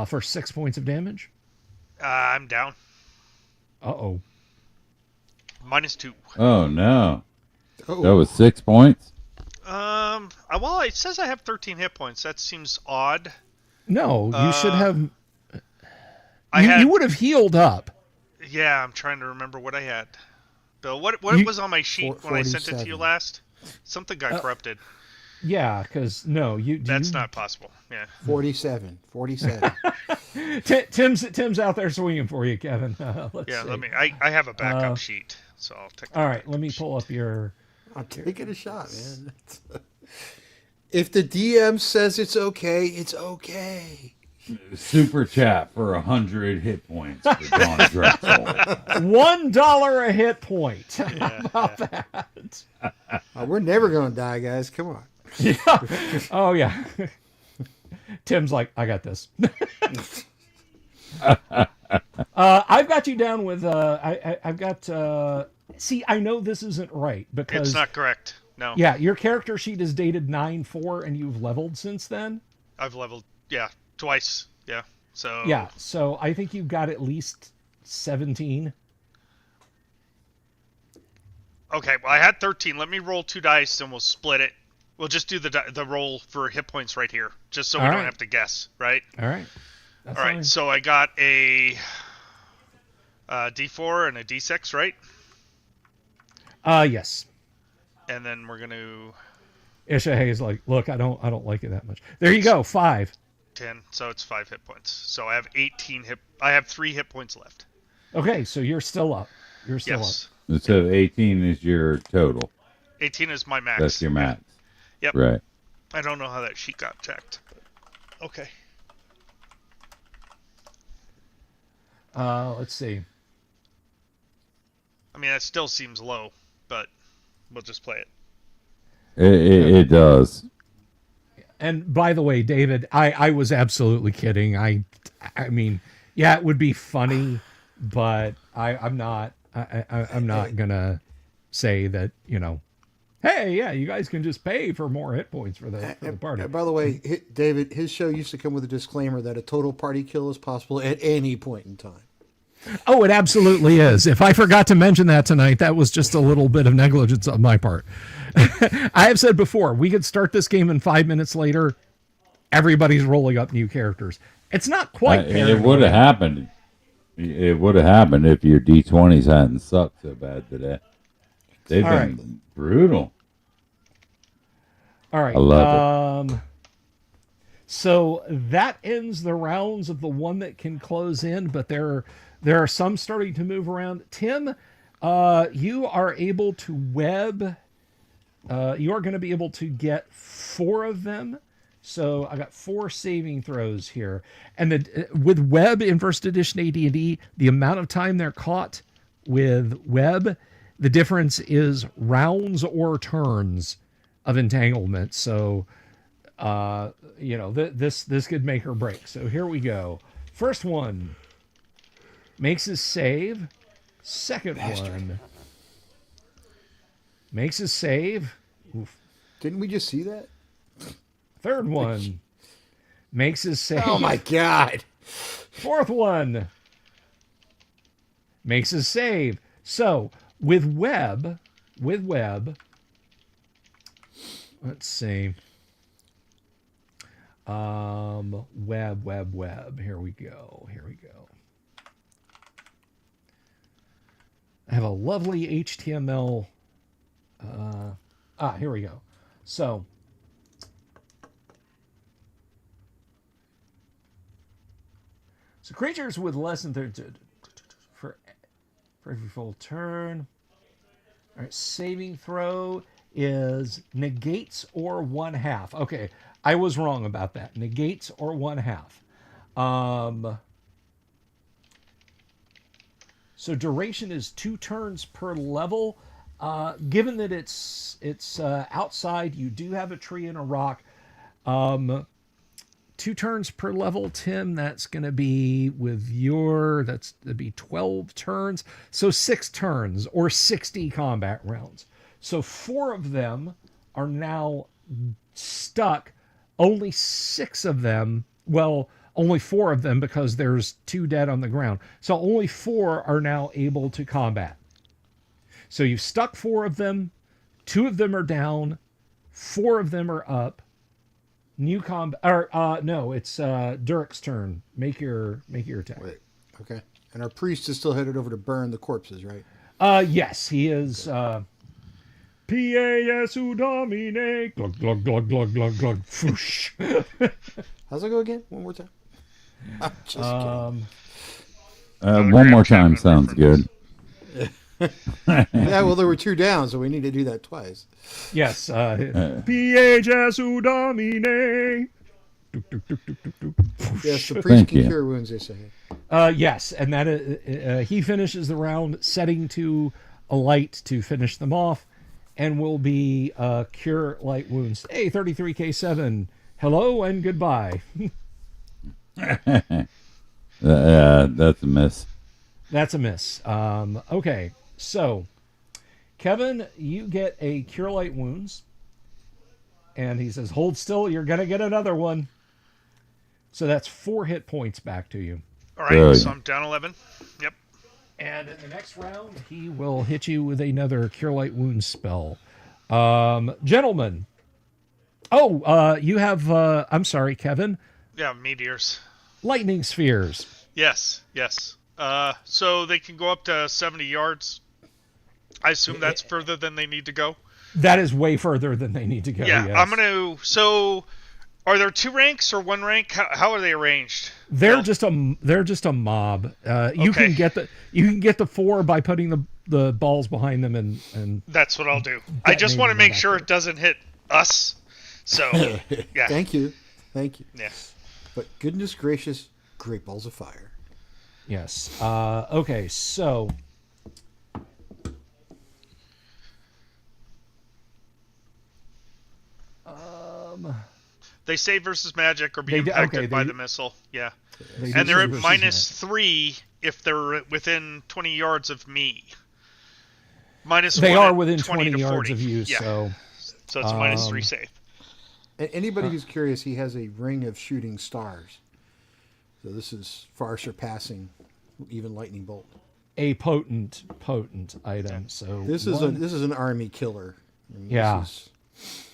for 6 points of damage. I'm down. Uh-oh. -2. Oh no, Oh, that was 6 points. Well, it says I have 13 hit points. That seems odd. No, you should have... I You would have healed up. Yeah, I'm trying to remember what I had. Bill, what You- was on my sheet when I sent it to you 47. last? Something got corrupted. Yeah, because no, That's not possible. Yeah. 47. Tim's out there swinging for you, Kevin. Let's Yeah. see. I have a backup sheet, so I'll take. All right, let me pull up your. I'm taking a shot, man. If the DM says it's okay, it's okay. Super chat for 100 hit points for Don Drexel. $1 a hit point. How about that? We're never going to die, guys. Come on. Yeah. Oh yeah. Tim's like, I got this. I've got you down with. I've got. See, I know this isn't right because It's not correct. No. Yeah, your character sheet is dated 9/4, and you've leveled since then. I've leveled. Yeah, twice. Yeah. So. Yeah, so I think you've got at least 17. Okay. Well, I had 13. Let me roll 2 dice, and we'll split it. We'll just do the roll for hit points right here, just so we All don't right. have to guess, right? All right. That's All right. fine. So I got a D4 and a D6, right? Yes. And then we're gonna Ishahay is like, look, I don't like it that much. There you go, 5. 10. So it's 5 hit points. So I have 18 hit. I have 3 hit points left. Okay, so you're still up. You're still Yes. So 18 is your total. 18 is my max. That's your max. Yep. Right. I don't know how that sheet got checked. But okay. Let's see. I mean, that still seems low, but we'll just play it. It does. And by the way, David, I was absolutely kidding. I mean, yeah, it would be funny, but I'm not gonna say that, hey, yeah, you guys can just pay for more hit points for the party. By the way, David, his show used to come with a disclaimer that a total party kill is possible at any point in time. Oh, it absolutely is. If I forgot to mention that tonight, that was just a little bit of negligence on my part. I have said before, we could start this game and 5 minutes later, everybody's rolling up new characters. It's not quite It paranoid. would have happened. It would have happened if your D20s hadn't sucked so bad today. They've All been brutal. All right. I love it. So that ends the rounds of the one that can close in, but there are some starting to move around. Tim, you are able to web. You are going to be able to get 4 of them. So I got 4 saving throws here, and with web in first edition AD&D, the amount of time they're caught with web, the difference is rounds or turns of entanglement. So, this could make or break. So here we go. First one makes his save. Second one makes his save. Oof. Didn't we just see that? Third one makes his save. Oh my God. Fourth one makes his save. So with web, let's see. Web. Here we go. a lovely HTML. Here we go. So creatures with less than 30 for every full turn. All right, saving throw is negates or 1/2. Okay, I was wrong about that. Negates or 1/2. So duration is 2 turns per level. Given that it's outside, you do have a tree and a rock. 2 turns per level, Tim. That's going to be that'd be 12 turns. So 6 turns or 60 combat rounds. So 4 of them are now stuck. Only 6 of them, well, only 4 of them because there's 2 dead on the ground. So only 4 are now able to combat. So you've stuck 4 of them. 2 of them are down. 4 of them are up. New combat, or no, it's Durek's turn. Make your attack. Wait, okay. And our priest is still headed over to burn the corpses, right? Yes, he is. P-A-S-U Domine. Glug, glug, glug, glug, glug, glug. Foosh. How's it go again? One more time. I'm just kidding. One more time sounds good. Yeah, well, there were 2 down, so we need to do that twice. Yes. P-A-S-U Domine. Yes, the priest Thank can you. cure wounds, they say. Yes, and that he finishes the round setting to a light to finish them off, and will be cure light wounds. Hey, 33K7. Hello and goodbye. That's a miss. That's a miss. Okay, so Kevin, you get a cure light wounds, and he says, "Hold still. You're gonna get another one." So that's 4 hit points back to you. All right, Good. so I'm down 11. Yep. And in the next round, he will hit you with another cure light wounds spell. Gentlemen. Oh, you have. I'm sorry, Kevin. Yeah, meteors. Lightning spheres. Yes. So they can go up to 70 yards. I assume that's further than they need to go. That is way further than they need to go. Yeah, yes. I'm gonna. So, are there 2 ranks or 1 rank? How are they arranged? They're Bill? just a mob. You Okay. can get the 4 by putting the balls behind them and That's what I'll do. I just want to them make back sure there. it doesn't hit us. So, yeah. Thank you. Yeah. But goodness gracious, great balls of fire. yes. Okay, so They save versus magic or be They do- impacted okay, by they- the missile. Yeah. they And do they're say at versus -3 if they're within 20 yards of me. -1 They are at within 20 to yards 40. of you, Yeah. so So it's -3 save. And anybody who's curious, he has a ring of shooting stars. So this is far surpassing even lightning bolt. a potent item. So This is an army killer. I mean, Yeah. This is,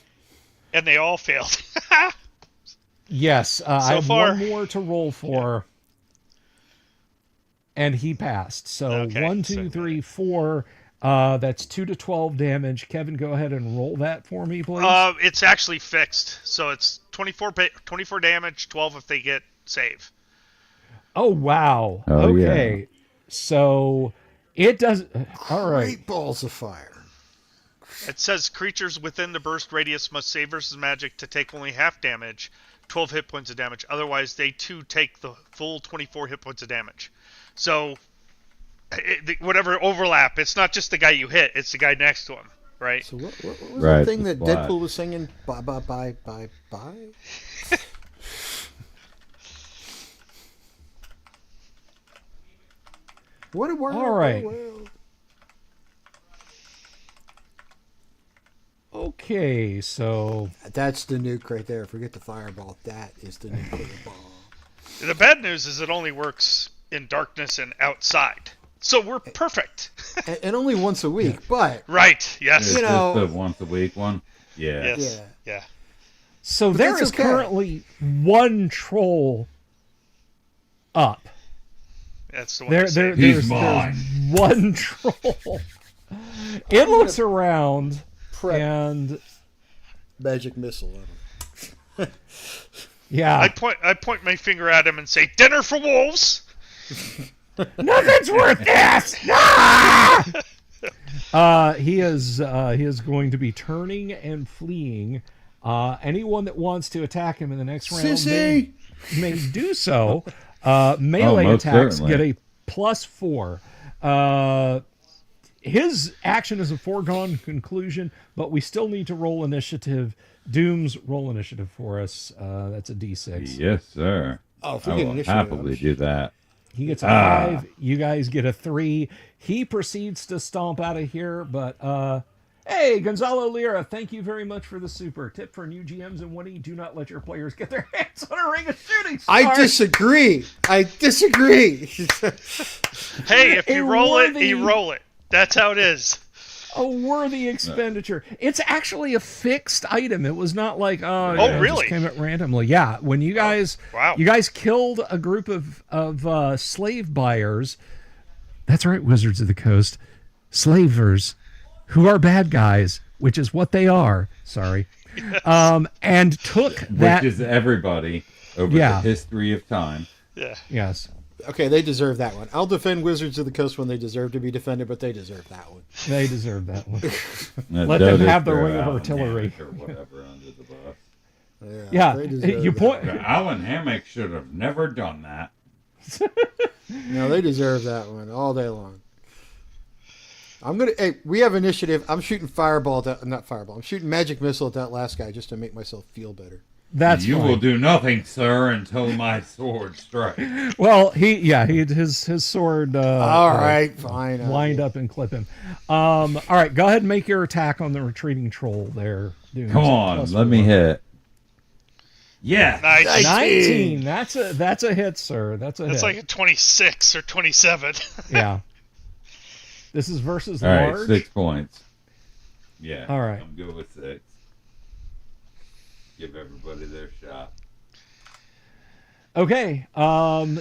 And they all failed. yes. I have far- 1 more to roll for, and he passed. So Okay, 1, 2, 3, 4. That's 2 to 12 damage. Kevin, go ahead and roll that for me, please. It's actually fixed. So it's 24 damage, 12 if they get save. Oh wow. Oh, Okay. So it does. All right. great balls of fire. It says creatures within the burst radius must save versus magic to take only half damage, 12 hit points of damage. Otherwise, they too take the full 24 hit points of damage. So, whatever overlap, it's not just the guy you hit, it's the guy next to him, right? So what was Right, the thing the that splat. Deadpool was singing? Bye, bye, bye, bye, bye. What a world! All right. What a world. Okay. So That's the nuke right there. Forget the fireball. That is the nuclear bomb. The bad news is it only works in darkness and outside. So we're perfect. And only once a week, but Right, yes. Is You know- this the once a week one? Yeah. Yes. Yeah. Yeah. so there that's is okay. currently 1 troll up. That's the one. I saved. He's there's mine. one troll. It looks around Prep and magic missile on him. yeah, I point my finger at him and say, "Dinner for wolves." nothing's worth this. Ah! He is going to be turning and fleeing. Anyone that wants to attack him in the next round Sissy! may do so. Melee most attacks certainly. get a +4. His action is a foregone conclusion, but we still need to roll initiative. Doom's roll initiative for us. That's a D6. Yes, sir. Oh, if I we get will initiative, happily do that. He gets a 5. You guys get a 3. He proceeds to stomp out of here, but hey, Gonzalo Lira, thank you very much for the super tip for new GMs and 1E. Do not let your players get their hands on a ring of shooting stars. I disagree. Hey, if A you roll it, worthy- you roll it. That's how it is. A worthy expenditure. It's actually a fixed item. It was not like it really? just came at randomly. Yeah, when you guys wow. you guys killed a group of slave buyers. That's right, Wizards of the Coast, slavers, who are bad guys, which is what they are. Sorry, and took that. Which is everybody over Yeah. the history of time. Yeah. Yes, Okay, they deserve that one. I'll defend Wizards of the Coast when they deserve to be defended, but they deserve that one. they deserve that one. Let Let them have the ring of artillery. Or whatever under the bus. Yeah, they deserve you that. point. Alan Hammock should have never done that. No, they deserve that one all day long. Hey, we have initiative. I'm shooting not fireball. I'm shooting magic missile at that last guy just to make myself feel better. That's You fine. will do nothing, sir, until my sword strikes. Well, his sword. All right, fine. Lined up and clip him. All right, go ahead and make your attack on the retreating troll there. Doom. Come on, let me hit. Yeah. Nice. 19. That's a hit, sir. That's a That's hit. like a 26 or 27. Yeah. This is versus All right, large. 6 points. Yeah. All right. I'm good with 6. Give everybody their shot. Okay.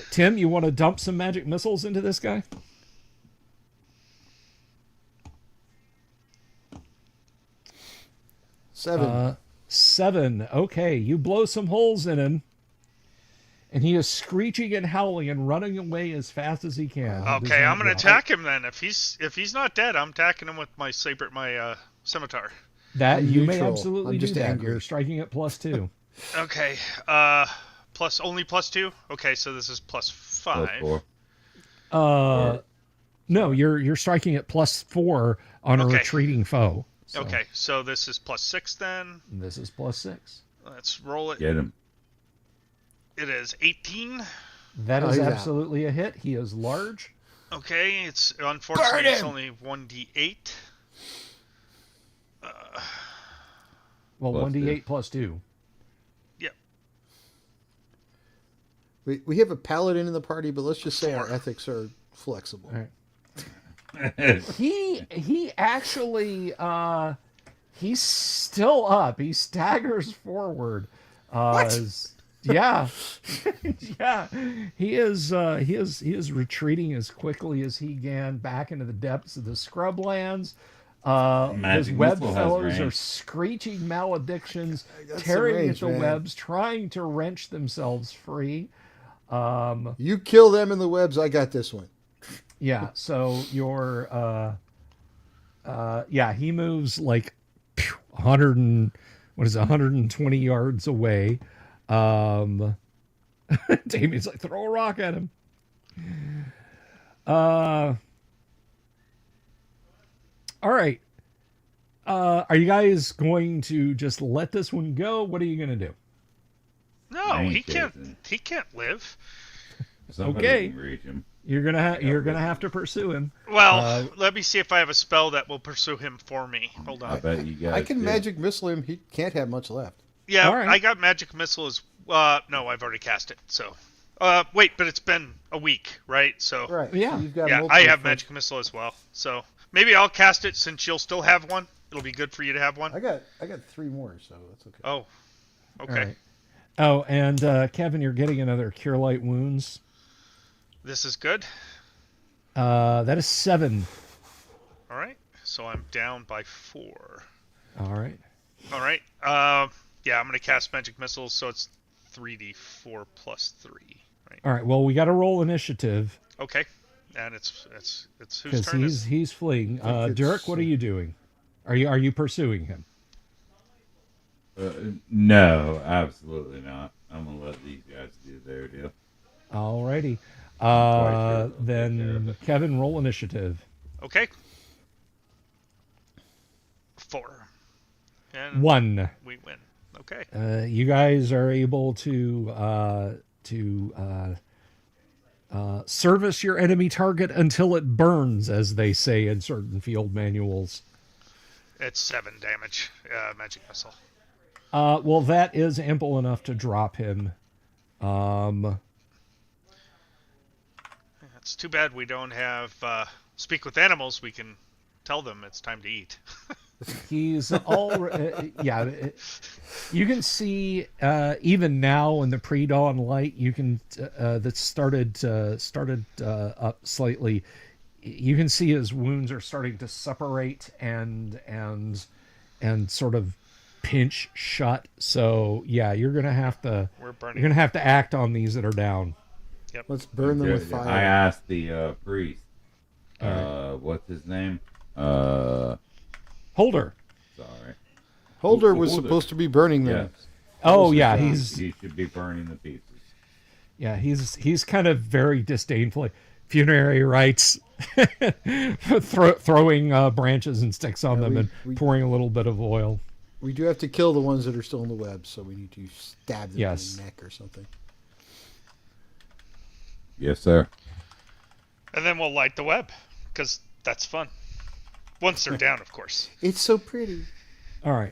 Tim, you want to dump some magic missiles into this guy? Seven. 7. Okay, you blow some holes in him, and he is screeching and howling and running away as fast as he can. Okay, I'm gonna attack him then. If he's not dead, I'm attacking him with my scimitar. That I'm you may neutral. absolutely I'm do just that. angry. You're striking at +2. Okay. Only +2. Okay, so this is +5. +4. No, you're striking at +4 on a Okay. retreating foe. So Okay, so this is +6 then. this is +6. Let's roll it. Get him. It is 18. That is he's out. absolutely a hit. He is large. Okay, it's unfortunately it's only 1d8. Well, Plus 1d8 +2. Yep. We have a paladin in the party, but let's just say our ethics are flexible. All right. He actually he's still up. He staggers forward. Yeah. Yeah. He is retreating as quickly as he can back into the depths of the scrublands. His Magic web missile has fellows range. are screeching maledictions, That's tearing the range, at the man. webs, trying to wrench themselves free. You kill them in the webs. I got this one. Yeah, so your he moves like 120 yards away. Damien's like, throw a rock at him. All right. Are you guys going to just let this one go? What are you going to do? No, ain't he can't. chasing. He can't live. Somebody Okay. can reach him. You're gonna have to pursue him. Well, let me see if I have a spell that will pursue him for me. Hold I on. bet you guys I can do. magic missile him. He can't have much left. Yeah, All right. I got magic missile as. No, I've already cast it. So, wait, but it's been a week, right? So, Right. Yeah. So you've got yeah, multiple I have fronts. magic missile as well. So maybe I'll cast it since you'll still have one. It'll be good for you to have one. I got 3 more, so that's okay. Oh, okay. All right. Oh, and Kevin, you're getting another Cure Light Wounds. This is good. That is 7. All right. So I'm down by 4. All right. All right. Yeah, I'm going to cast magic missiles, so it's 3d4 plus 3. Right. All right. Well, we got to roll initiative Okay. And it's whose because turn is? he's fleeing. think Dirk, it's, what are you doing? Are you pursuing him? No, absolutely not. I'm gonna let these guys do their deal. All righty. quite sure they'll take care of Then it. Kevin, roll initiative. Okay. 4. And 1. we win. Okay. You guys are able to service your enemy target until it burns, as they say in certain field manuals. It's 7 damage. Magic missile. Well, that is ample enough to drop him. It's too bad we don't have speak with animals. We can tell them it's time to eat. He's all yeah. You can see even now in the pre-dawn light, you can that started up slightly. You can see his wounds are starting to separate and sort of pinch shut. So yeah, you're gonna have to We're burning. you're gonna have to act on these that are down. Let's burn them with I fire. asked the priest, what's his name? Holder. Sorry. Holder was Holder. supposed to be burning them. Yes. Oh yeah, job. He should be burning the pieces. he's kind of very disdainfully funerary rites, throwing branches and sticks on them and pouring a little bit of oil. We do have to kill the ones that are still in the web, so we need to stab them Yes. in the neck or something. Yes, sir. And then we'll light the web, because that's fun. Once they're down, of course. It's so pretty. All right.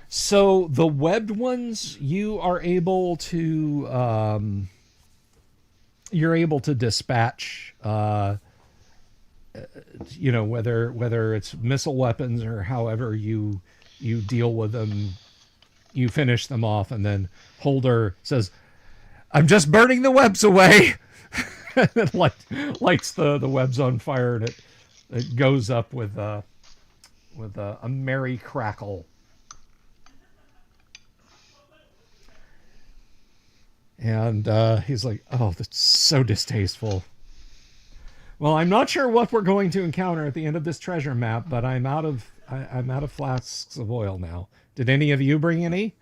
So the webbed ones, you are able to dispatch. Whether it's missile weapons or however you deal with them, you finish them off, and then Holder says, "I'm just burning the webs away." And then lights the webs on fire, and it goes up with a merry crackle. And he's like, "Oh, that's so distasteful." Well, I'm not sure what we're going to encounter at the end of this treasure map, but I'm out of flasks of oil now. Did any of you bring any?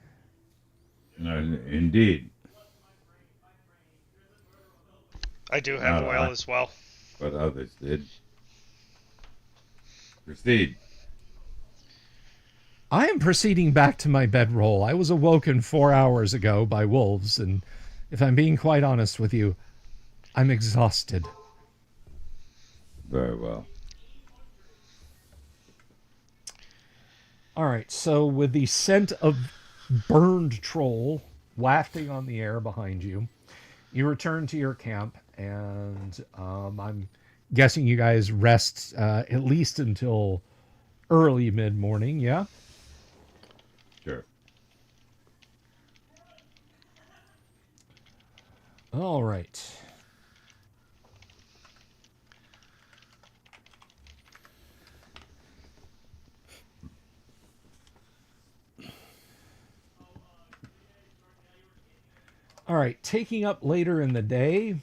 No, indeed. I do have oil as well. But others did. Proceed. I am proceeding back to my bedroll. I was awoken 4 hours ago by wolves, and if I'm being quite honest with you, I'm exhausted. Very well. All right, so with the scent of burned troll wafting on the air behind you, you return to your camp, and I'm guessing you guys rest at least until early mid-morning, yeah? Sure. All right. All right, taking up later in the day.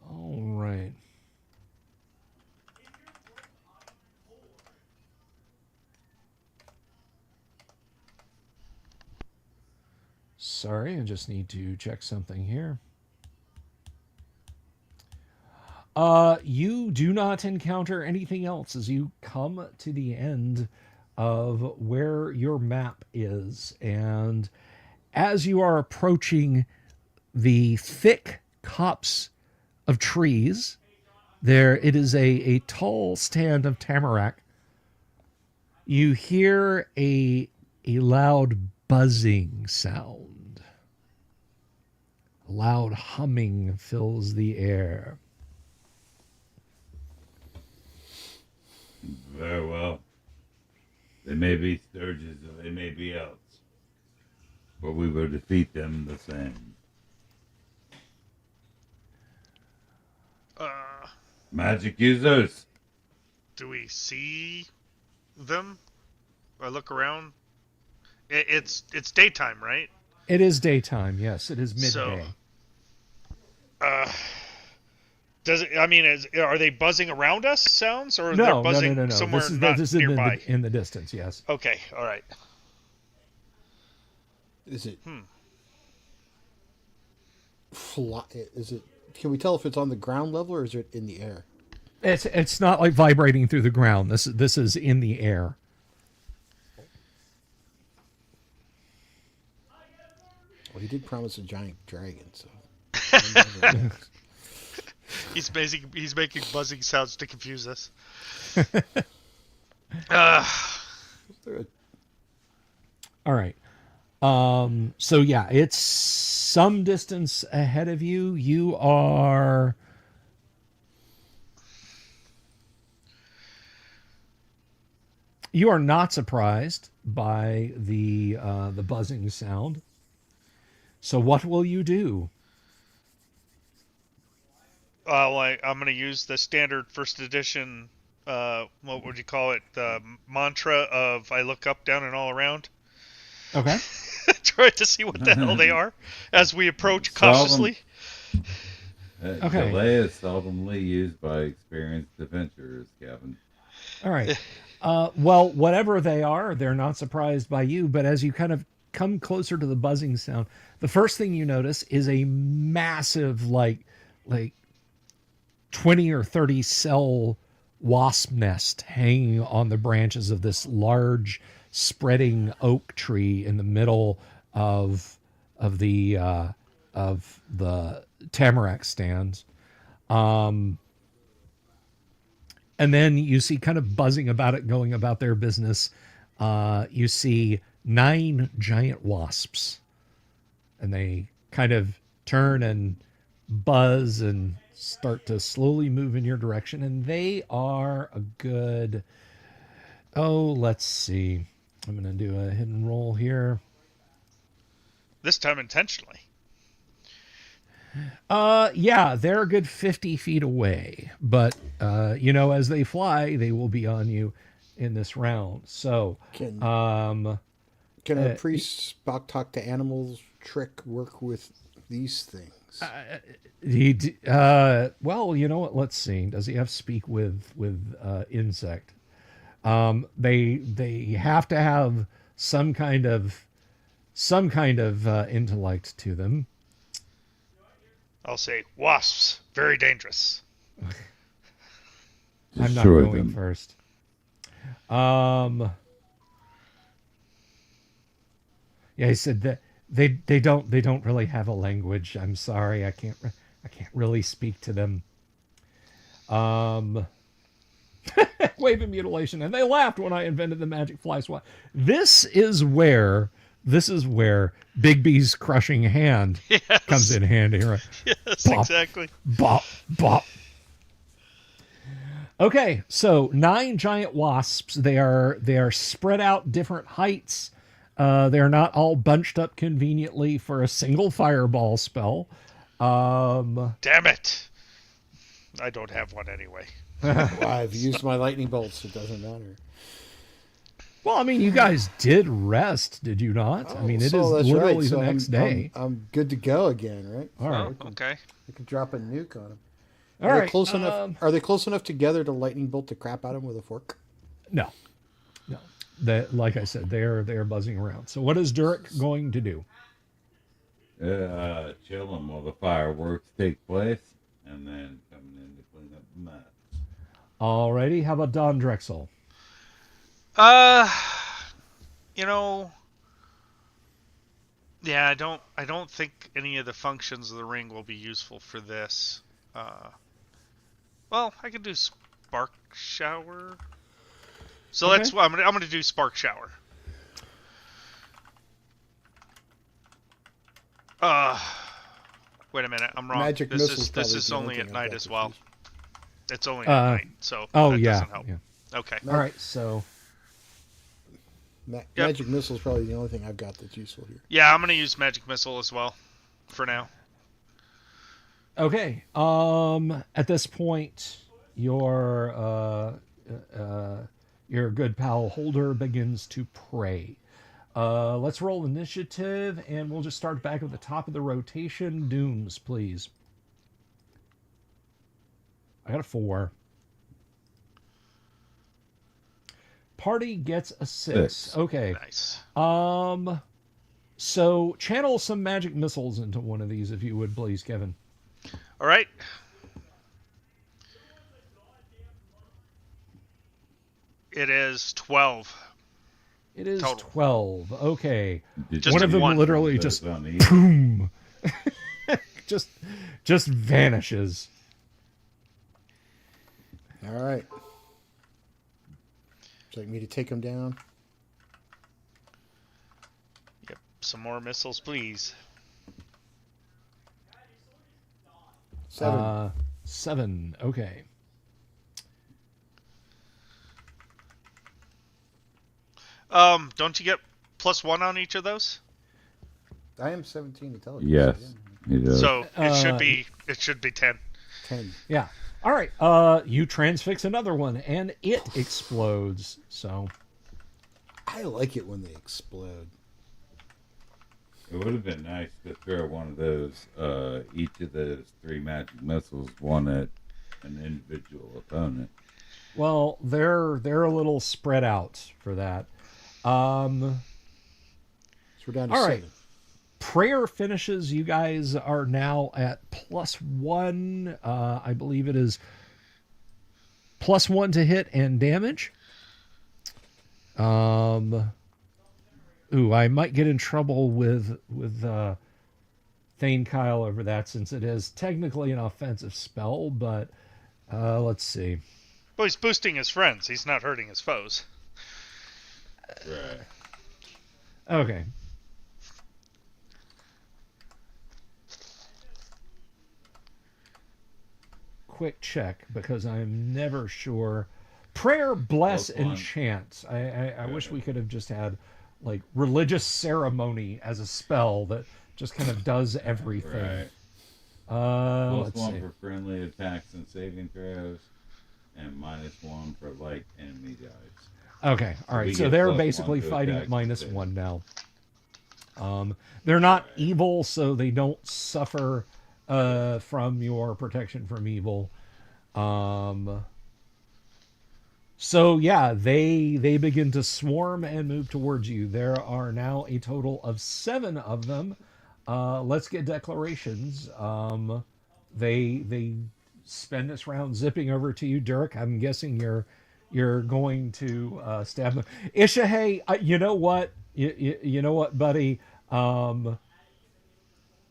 All right. Sorry, I just need to check something here. You do not encounter anything else as you come to the end of where your map is. And as you are approaching the thick copse of trees, there it is a tall stand of tamarack. You hear a loud buzzing sound. A loud humming fills the air. They may be Sturges or they may be Elves, but we will defeat them the same. Magic users. Do we see them? I look around. It's daytime, right? It is daytime. Yes, it is So, midday. Does it? I mean, are they buzzing around us? Sounds, or they're No, buzzing no. somewhere This is not this is nearby? in the distance. Yes. Okay, all right. Is it? Is it? Can we tell if it's on the ground level or is it in the air? It's not like vibrating through the ground. This is in the air. Well, he did promise a giant dragon, so. He's making buzzing sounds to confuse us. All right. So yeah, it's some distance ahead of you. You are not surprised by the buzzing sound. So what will you do? Well, I'm going to use the standard first edition. What would you call it? The mantra of I look up, down, and all around. Okay. Try to see what the hell they are as we approach cautiously. Okay. Delay is seldomly used by experienced adventurers, Kevin. All right. Well, whatever they are, they're not surprised by you. But as you kind of come closer to the buzzing sound, the first thing you notice is a massive, like 20 or 30 cell wasp nest hanging on the branches of this large spreading oak tree in the middle of the tamarack stands. And then you see, kind of buzzing about it, going about their business, you see 9 giant wasps. And they kind of turn and buzz and start to slowly move in your direction. And they are a good... let's see. I'm going to do a hidden roll here. This time intentionally. Yeah, they're a good 50 feet away. But, as they fly, they will be on you in this round. So, Can a priest Spock talk to animals trick work with these things? Well, you know what? Let's see. Does he have speak with insect? They have to have some kind of intellect to them. I'll say wasps, very dangerous. I'm not Destroy going them. first. Yeah, he said that they don't really have a language. I'm sorry, I can't really speak to them. Wave of mutilation, and they laughed when I invented the magic fly swat. This is where Bigby's crushing hand comes in handy. Right? Yes, Bop, exactly. bop, bop. Okay, so 9 giant wasps. They are spread out different heights. They're not all bunched up conveniently for a single fireball spell. Damn it! I don't have one anyway. Well, I've used my lightning bolts. It doesn't matter. Well, I mean, you guys did rest, did you not? I mean, it is So that's literally right. the So next day. I'm good to go again, right? All right. Oh, okay. I can drop a nuke on them. All Are right. they close enough? Are they close enough together to lightning bolt the crap out of them with a fork? No. Like I said, they are buzzing around. So what is Durek going to do? Chill them while the fireworks take place, and then coming in to clean up the mess. Alrighty. How about Don Drexel? Yeah, I don't think any of the functions of the ring will be useful for this. Well, I could do spark shower. So Okay. I'm gonna do spark shower. Wait a minute, I'm wrong. Magic this missile's is probably the only only at thing I've night got as well. confused. It's only at night, so that yeah. doesn't help. Yeah. Okay. All right. So Magic missile is probably the only thing I've got that's useful here. Yeah, I'm gonna use magic missile as well, for now. Okay. At this point, your good pal Holder begins to pray. Let's roll initiative, and we'll just start back at the top of the rotation. Dooms, please. I got a 4. Party gets a 6. Okay. Nice. So channel some magic missiles into one of these, if you would, please, Kevin. All right. It is 12. It is Total. 12. Okay. Just One of them one. literally Those just on each. boom, just vanishes. All right. Would you like me to take them down? Yep. Some more missiles, please. 7. 7. Okay. Don't you get +1 on each of those? I am 17 intelligence. Yes, Yeah. he does. So it should be 10. 10. Yeah. All right. You transfix another one, and it explodes. So. I like it when they explode. It would have been nice to throw one of those, each of those 3 magic missiles, one at an individual opponent. Well, they're a little spread out for that. So we're down to All 7. right. Prayer finishes. You guys are now at +1. I believe it is +1 to hit and damage. Ooh, I might get in trouble with Thane Kyle over that, since it is technically an offensive spell, but let's see. Well, he's boosting his friends. He's not hurting his foes. Right. Okay. Quick check, because I'm never sure. Prayer, bless, +1. and chant. I wish we could have just had like religious ceremony as a spell that just kind of does everything. Right. Let's +1 see. for friendly attacks and saving throws, and -1 for like enemy guys. Okay, all right. we So get they're +1 basically to fighting attack at and saving. -1 now. They're not evil, so they don't suffer from your protection from evil. So yeah, they begin to swarm and move towards you. There are now a total of 7 of them. Let's get declarations. They spend this round zipping over to you, Dirk. I'm guessing you're going to stab them. Ishahay, you know what? You know what, buddy?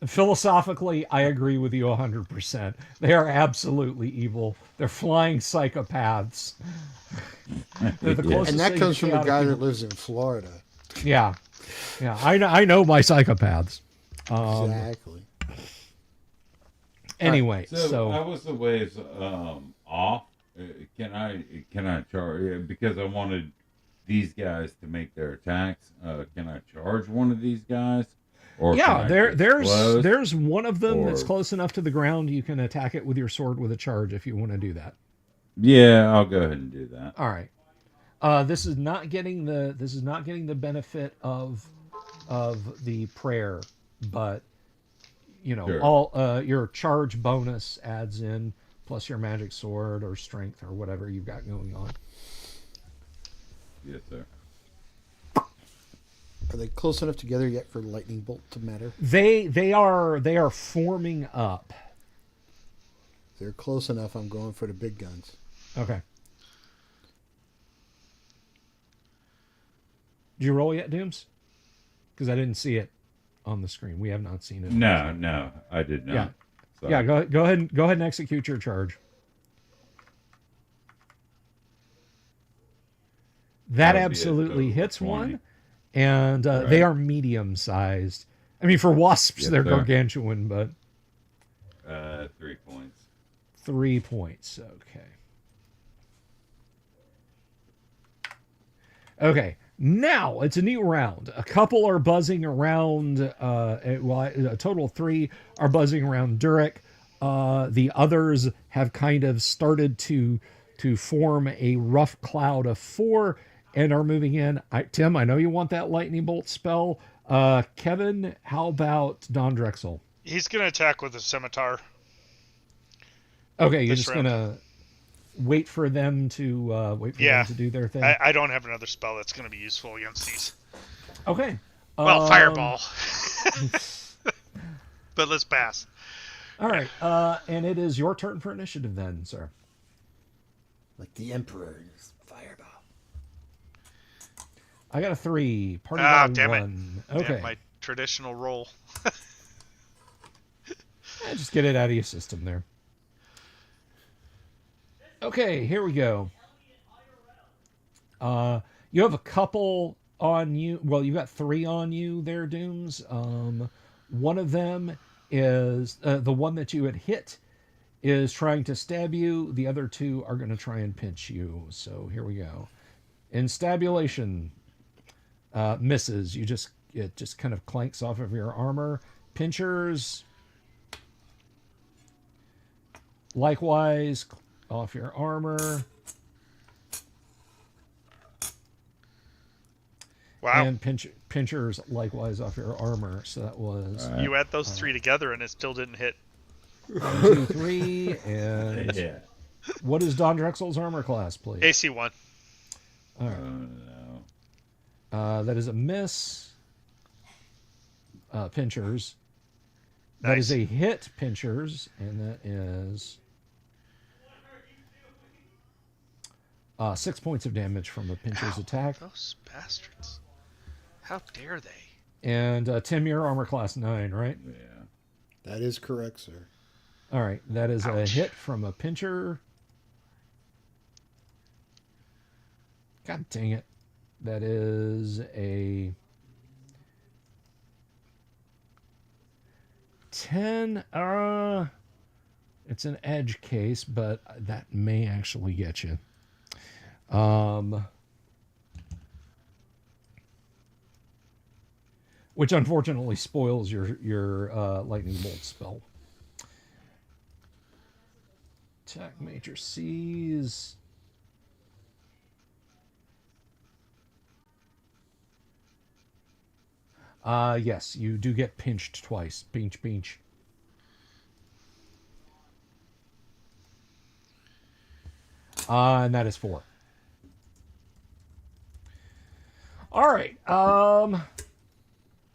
Philosophically, I agree with you 100%. They are absolutely evil. They're flying psychopaths. They're the closest And that thing comes to from a chaotic guy that evil. lives in Florida. Yeah, I know my psychopaths. Exactly. Anyway, So I was a ways off. Can I charge, because I wanted these guys to make their attacks? Can I charge one of these guys? Or yeah, can I get close? there's one of them that's Or- close enough to the ground you can attack it with your sword with a charge if you want to do that. Yeah, I'll go ahead and do that. All right. This is not getting the benefit of the prayer, but you know, Sure. all your charge bonus adds in, plus your magic sword or strength or whatever you've got going on. Yes, sir. Are they close enough together yet for lightning bolt to matter? They are forming up. If they're close enough, I'm going for the big guns. Okay. Did you roll yet, Dooms? Because I didn't see it on the screen. We have not seen it. No, I did not. Yeah. Sorry. Yeah, go ahead and execute your charge. That That would be a absolutely total of hits 20. one, and Right. they are medium sized. I mean, for wasps, Yes, they're sir. gargantuan, but 3 points. 3 points. Okay. Okay. Now it's a new round. A couple are buzzing around. A total of 3 are buzzing around Durek. The others have kind of started to form a rough cloud of 4 and are moving in. Tim, I know you want that lightning bolt spell. Kevin, how about Don Drexel? He's gonna attack with a scimitar. Okay, you're This just round. gonna wait for them to them to do their thing. I don't have another spell that's gonna be useful against these. Okay. Well, fireball. But let's pass. All right. And it is your turn for initiative then, sir. Like the Emperor in his fireball. I got a 3. Party got a damn 1. it. Okay. Damn, my traditional roll. Just get it out of your system there. Okay, here we go. You have a couple on you. Well, you've got 3 on you there, Dooms. One of them is the one that you had hit is trying to stab you. The other 2 are going to try and pinch you. So here we go. Instabulation misses. It just kind of clanks off of your armor. Pinchers, likewise, off your armor. Wow. And pinchers, likewise, off your armor. So that was You add those 3 together and it still didn't hit. 1, 2, 3. And Yeah. what is Don Drexel's armor class, please? AC1. All right. No. That is a miss. Pinchers. That Nice. is a hit, pinchers, and that is 6 points of damage from a pincher's attack. Those bastards. How dare they? And Tim, your armor class 9, right? Yeah. That is correct, sir. All right, that is a Ouch. hit from a pincher. God dang it. That is a 10. It's an edge case, but that may actually get you. Which unfortunately spoils your lightning bolt spell. Attack Major C's. Yes, you do get pinched twice. Pinch, pinch. And that is 4. All right.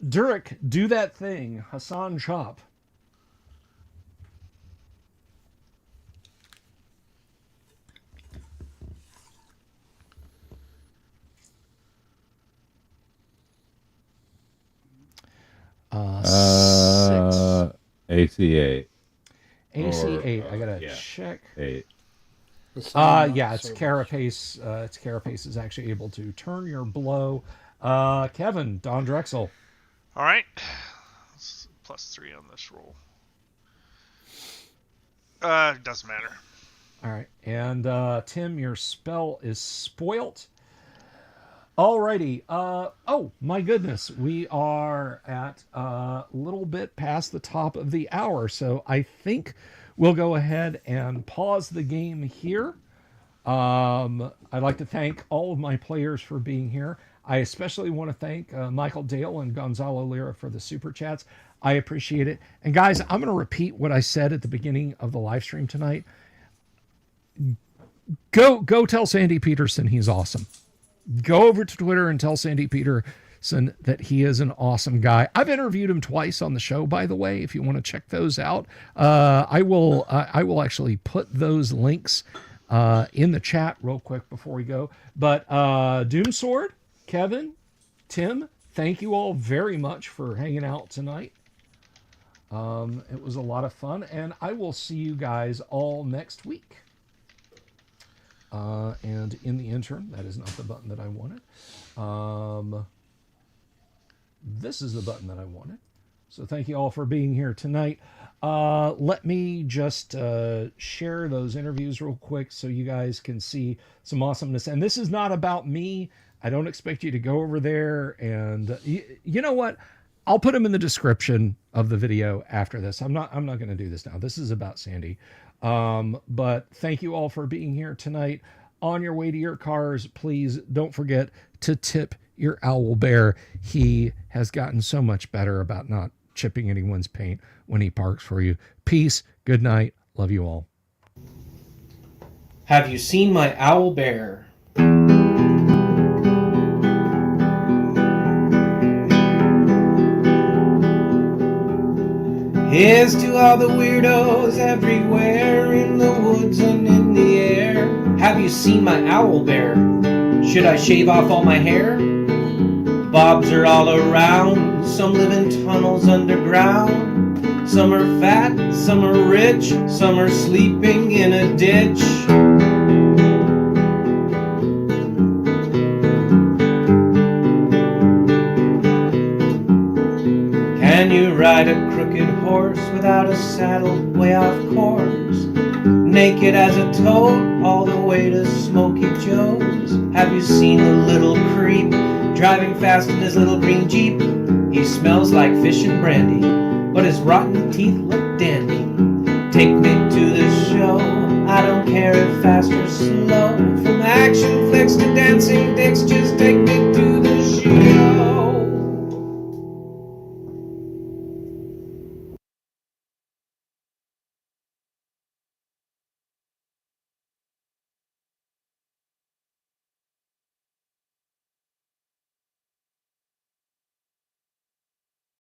Durek, do that thing. Hassan Chop. Six. AC8. AC8. I gotta yeah. check. 8. Yeah, it's Carapace. It's Carapace is actually able to turn your blow. Kevin, Don Drexel. All right. +3 on this roll. Doesn't matter. All right, and Tim, your spell is spoilt. Alrighty. Oh my goodness, we are at a little bit past the top of the hour, so I think we'll go ahead and pause the game here. I'd like to thank all of my players for being here. I especially want to thank Michael Dale and Gonzalo Lira for the super chats. I appreciate it. And guys, I'm going to repeat what I said at the beginning of the live stream tonight. Go tell Sandy Peterson he's awesome. Go over to Twitter and tell Sandy Peterson that he is an awesome guy. I've interviewed him twice on the show, by the way. If you want to check those out, I will actually put those links in the chat real quick before we go. But Doomsword, Kevin, Tim, thank you all very much for hanging out tonight. It was a lot of fun, and I will see you guys all next week. And in the interim, that is not the button that I wanted. This is the button that I wanted. So thank you all for being here tonight. Let me just share those interviews real quick so you guys can see some awesomeness. And this is not about me. I don't expect you to go over there. And you know what? I'll put them in the description of the video after this. I'm not going to do this now. This is about Sandy. But thank you all for being here tonight. On your way to your cars, please don't forget to tip your owl bear. He has gotten so much better about not chipping anyone's paint when he parks for you. Peace. Good night. Love you all. Have you seen my owl bear? Here's to all the weirdos everywhere in the woods and in the air. Have you seen my owl bear? Should I shave off all my hair? Bobs are all around, some live in tunnels underground. Some are fat, some are rich, some are sleeping in a ditch. Can you ride a crooked horse without a saddle, way off course? Naked as a toad, all the way to Smoky Joe's. Have you seen the little creep driving fast in his little green Jeep? He smells like fish and brandy, but his rotten teeth look dandy. Take me to the show, I don't care if fast or slow. From action flicks to dancing dicks,